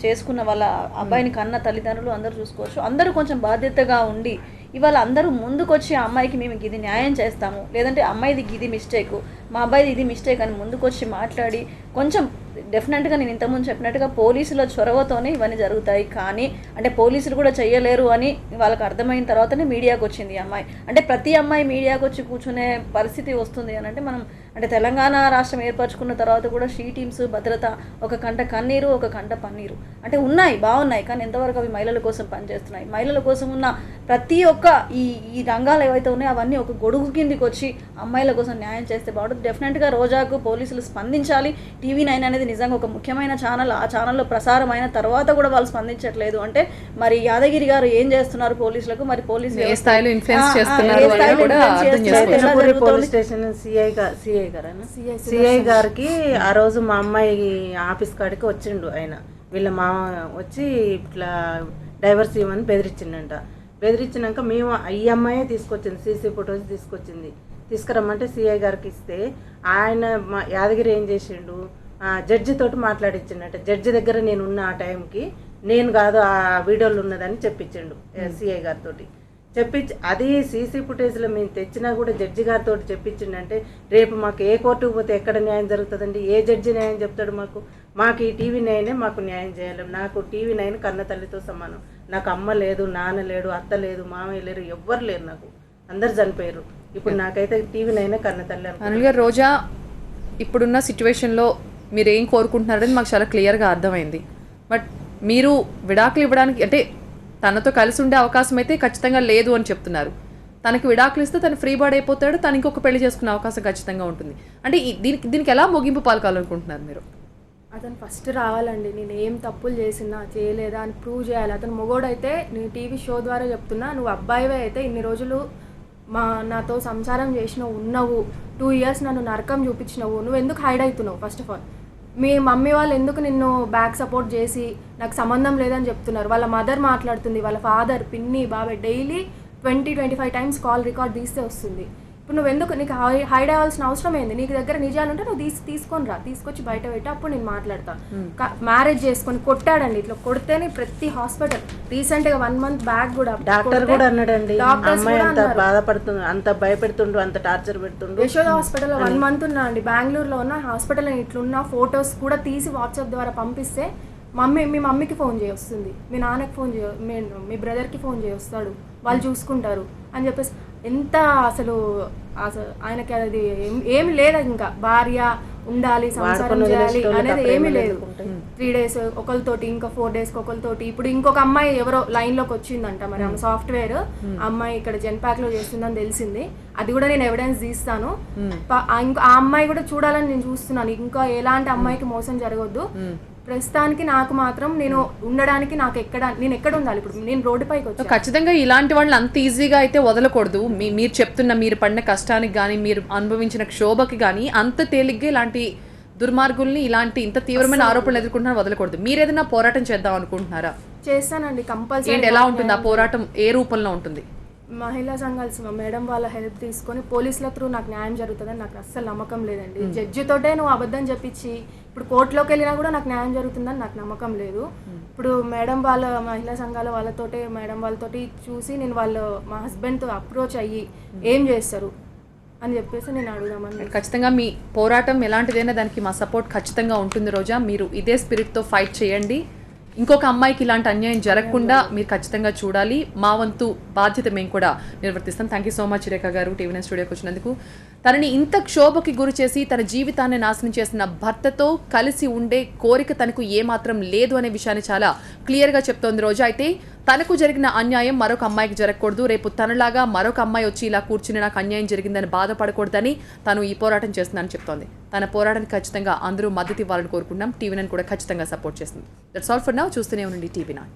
చేసుకున్న వాళ్ళ అబ్బాయిని కన్న తల్లిదండ్రులు అందరూ చూసుకోవచ్చు. అందరూ కొంచెం బాధ్యతగా ఉండి ఇవాళ అందరూ ముందుకొచ్చి ఆ అమ్మాయికి మేము ఇది న్యాయం చేస్తాము, లేదంటే అమ్మాయిది ఇది మిస్టేక్, మా అబ్బాయిది ఇది మిస్టేక్ అని ముందుకొచ్చి మాట్లాడి కొంచెం డెఫినెట్గా నేను ఇంతకుముందు చెప్పినట్టుగా పోలీసుల చొరవతోనే ఇవన్నీ జరుగుతాయి. కానీ అంటే పోలీసులు కూడా చేయలేరు అని వాళ్ళకి అర్థమైన తర్వాతనే మీడియాకు వచ్చింది ఈ అమ్మాయి. అంటే ప్రతి అమ్మాయి మీడియాకు వచ్చి కూర్చునే పరిస్థితి వస్తుంది అని అంటే మనం అంటే తెలంగాణ రాష్ట్రం ఏర్పరచుకున్న తర్వాత కూడా షీ టీమ్స్ భద్రత ఒక కంట కన్నీరు ఒక కంట పన్నీరు అంటే ఉన్నాయి, బాగున్నాయి. కానీ ఎంతవరకు అవి మహిళల కోసం పనిచేస్తున్నాయి? మహిళల కోసం ఉన్న ప్రతి ఒక్క ఈ రంగాలు ఏవైతే ఉన్నాయో అవన్నీ ఒక గొడుగు కిందికి వచ్చి అమ్మాయిల కోసం న్యాయం చేస్తే బాగుంటుంది. డెఫినెట్గా రోజాకు పోలీసులు స్పందించాలి. TV9 అనేది నిజంగా ఒక ముఖ్యమైన ఛానల్. ఆ ఛానల్లో ప్రసారం అయిన తర్వాత కూడా వాళ్ళు స్పందించట్లేదు అంటే మరి యాదగిరి గారు ఏం చేస్తున్నారు పోలీసులకు? మరి పోలీసులు ఏ స్థాయిలో ఇన్ఫ్లుయెన్స్ చేస్తున్నారు? పోలీస్ స్టేషన్ సిఐ గారికి ఆ రోజు మా అమ్మాయి ఆఫీస్ కాడికి వచ్చిండు. ఆయన వీళ్ళ మామ వచ్చి ఇట్లా డైవర్స్ ఇవ్వమని బెదిరించిండంట. బెదిరించినాక మేము ఈ అమ్మాయే తీసుకొచ్చింది, సీసీ ఫొటోస్ తీసుకొచ్చింది. తీసుకురమ్మంటే సిఐ గారికి ఇస్తే ఆయన యాదగిరి ఏం చేసిండు, జడ్జి తోటి మాట్లాడించిండట. జడ్జి దగ్గర నేను ఉన్న ఆ టైంకి నేను కాదు ఆ వీడియోలు ఉన్నదని చెప్పించిండు సిఐ గారితో. చెప్పించి అది సీసీ ఫుటేజ్లో మేము తెచ్చినా కూడా జడ్జి గారితో చెప్పించిండంటే రేపు మాకు ఏ కోర్టుకు పోతే ఎక్కడ న్యాయం జరుగుతుందండి? ఏ జడ్జి న్యాయం చెప్తాడు మాకు ఈ TV9 మాకు న్యాయం చేయాలి. నాకు TV9 కన్న తల్లితో సమానం. నాకు అమ్మ లేదు, నాన్న లేడు, అత్త లేదు, మామయ్య లేరు, ఎవ్వరు లేరు, నాకు అందరు చనిపోయారు. ఇప్పుడు నాకైతే TV9 కన్న తల్లి. అనిల్ గారు, రోజా ఇప్పుడున్న సిచ్యువేషన్లో మీరు ఏం కోరుకుంటున్నారని మాకు చాలా క్లియర్గా అర్థమైంది. బట్ మీరు విడాకులు ఇవ్వడానికి అంటే తనతో కలిసి ఉండే అవకాశం అయితే ఖచ్చితంగా లేదు అని చెప్తున్నారు. తనకి విడాకులు ఇస్తే తను ఫ్రీ బర్డ్ అయిపోతాడు, తనకి ఒక పెళ్లి చేసుకునే అవకాశం ఖచ్చితంగా ఉంటుంది. అంటే దీనికి ఎలా ముగింపు పాల్కాలనుకుంటున్నారు మీరు? అతను ఫస్ట్ రావాలండి. నేను ఏం తప్పులు చేసినా చేయలేదా అని ప్రూవ్ చేయాలి. అతను మొగోడైతే నేను టీవీ షో ద్వారా చెప్తున్నా, నువ్వు అబ్బాయివే అయితే ఇన్ని రోజులు నాతో సంసారం చేసినావు, ఉన్నావు, 2 years నన్ను నరకం చూపించినావు, నువ్వు ఎందుకు హైడ్ అవుతున్నావు? First of all me mummy వాళ్ళు ఎందుకు నిన్ను బ్యాక్ సపోర్ట్ చేసి నాకు సంబంధం లేదని చెప్తున్నారు? వాళ్ళ మదర్ మాట్లాడుతుంది, వాళ్ళ ఫాదర్, పిన్ని, బాబాయ్ డైలీ 20-25 times కాల్ రికార్డ్ తీస్తే వస్తుంది. ఇప్పుడు నువ్వు ఎందుకు నీకు హైడ్ అవ్వాల్సిన అవసరం ఏంది? నీకు దగ్గర నిజాలు ఉంటే నువ్వు తీసుకొని రా, తీసుకొచ్చి బయట పెట్టి అప్పుడు నేను మాట్లాడతాను. మ్యారేజ్ చేసుకొని కొట్టాడండి, ఇట్లా కొడితేనే ప్రతి హాస్పిటల్ రీసెంట్గా 1 month బ్యాక్ కూడా డాక్టర్ కూడా అన్నాడండి, అమ్మాయి అంత బాధపడుతుంది, అంత భయపెడుతుండ్రు, అంత టార్చర్ పెడుతుండ్రు. యశోద హాస్పిటల్లో 1 month ఉన్నా అండి. బెంగళూరులో ఉన్న హాస్పిటల్ ఇట్లున్న ఫొటోస్ కూడా తీసి వాట్సాప్ ద్వారా పంపిస్తే మీ మమ్మీకి ఫోన్ చేయొస్తుంది, మీ నాన్నకి ఫోన్ మీ బ్రదర్కి ఫోన్ చేయొస్తాడు, వాళ్ళు చూసుకుంటారు అని చెప్పేసి ఎంత అసలు ఆయనకి అది ఏమి లేదు, ఇంకా భార్య ఉండాలి సంసారం చేయాలి అనేది ఏమీ లేదు. 3 days ఒకరితోటి, ఇంకా 4 days ఒకరితోటి. ఇప్పుడు ఇంకొక అమ్మాయి ఎవరో లైన్లోకి వచ్చిందంట, మరి ఆమె సాఫ్ట్వేర్ అమ్మాయి ఇక్కడ జెన్పాక్లో చేస్తుందని తెలిసింది. అది కూడా నేను ఎవిడెన్స్ తీస్తాను. ఆ అమ్మాయి కూడా చూడాలని నేను చూస్తున్నాను. ఇంకా ఎలాంటి అమ్మాయికి మోసం జరగొద్దు. ప్రస్తుతానికి నాకు మాత్రం నేను ఉండడానికి నేను ఎక్కడ ఉండాలి ఇప్పుడు? నేను రోడ్డుపైకి వచ్చాను. ఖచ్చితంగా ఇలాంటి వాళ్ళని అంత ఈజీగా అయితే వదలకూడదు. మీరు చెప్తున్న, మీరు పడిన కష్టానికి కానీ, మీరు అనుభవించిన క్షోభకి కానీ అంత తేలిగ్గా ఇలాంటి దుర్మార్గుల్ని, ఇలాంటి ఇంత తీవ్రమైన ఆరోపణలు ఎదుర్కొంటున్నా వదలకూడదు. మీరు ఏదైనా పోరాటం చేద్దాం అనుకుంటున్నారా? చేస్తానండి కంపల్సరీ. ఏంటి, ఎలా ఉంటుంది ఆ పోరాటం? ఏ రూపంలో ఉంటుంది? మహిళా సంఘాలు మేడం వాళ్ళ హెల్ప్ తీసుకొని పోలీసుల త్రూ నాకు న్యాయం జరుగుతుందని నాకు అస్సలు నమ్మకం లేదండి. జడ్జితోటే నువ్వు అబద్ధం చెప్పించి ఇప్పుడు కోర్టులోకి వెళ్ళినా కూడా నాకు న్యాయం జరుగుతుందని నాకు నమ్మకం లేదు. ఇప్పుడు మేడం వాళ్ళ మహిళా సంఘాల వాళ్ళతోటి, మేడం వాళ్ళతోటి చూసి నేను మా హస్బెండ్తో అప్రోచ్ అయ్యి ఏం చేస్తారు అని చెప్పేసి నేను అడుగుదామని. ఖచ్చితంగా మీ పోరాటం ఎలాంటిదైనా దానికి మా సపోర్ట్ ఖచ్చితంగా ఉంటుంది రోజా. మీరు ఇదే స్పిరిట్తో ఫైట్ చేయండి. ఇంకొక అమ్మాయికి ఇలాంటి అన్యాయం జరగకుండా మీరు ఖచ్చితంగా చూడాలి. మా వంతు బాధ్యత మేము కూడా నిర్వర్తిస్తాం. థ్యాంక్ యూ సో మచ్ రేఖ గారు టీవీ9 స్టూడియోకి వచ్చినందుకు. తనని ఇంత క్షోభకి గురి చేసి తన జీవితాన్ని నాశనం చేసిన భర్తతో కలిసి ఉండే కోరిక తనకు ఏమాత్రం లేదు అనే విషయాన్ని చాలా క్లియర్గా చెప్తోంది రోజా. అయితే తనకు జరిగిన అన్యాయం మరొక అమ్మాయికి జరగకూడదు, రేపు తనలాగా మరొక అమ్మాయి వచ్చి ఇలా కూర్చుని నాకు అన్యాయం జరిగిందని బాధపడకూడదని తను ఈ పోరాటం చేస్తుందని చెప్తోంది. తన పోరాటానికి ఖచ్చితంగా అందరూ మద్దతు ఇవ్వాలని కోరుకుంటున్నాం. టీవీ9 కూడా ఖచ్చితంగా సపోర్ట్ చేస్తుంది. That's all for now. చూస్తూనే ఉండండి టీవీ9.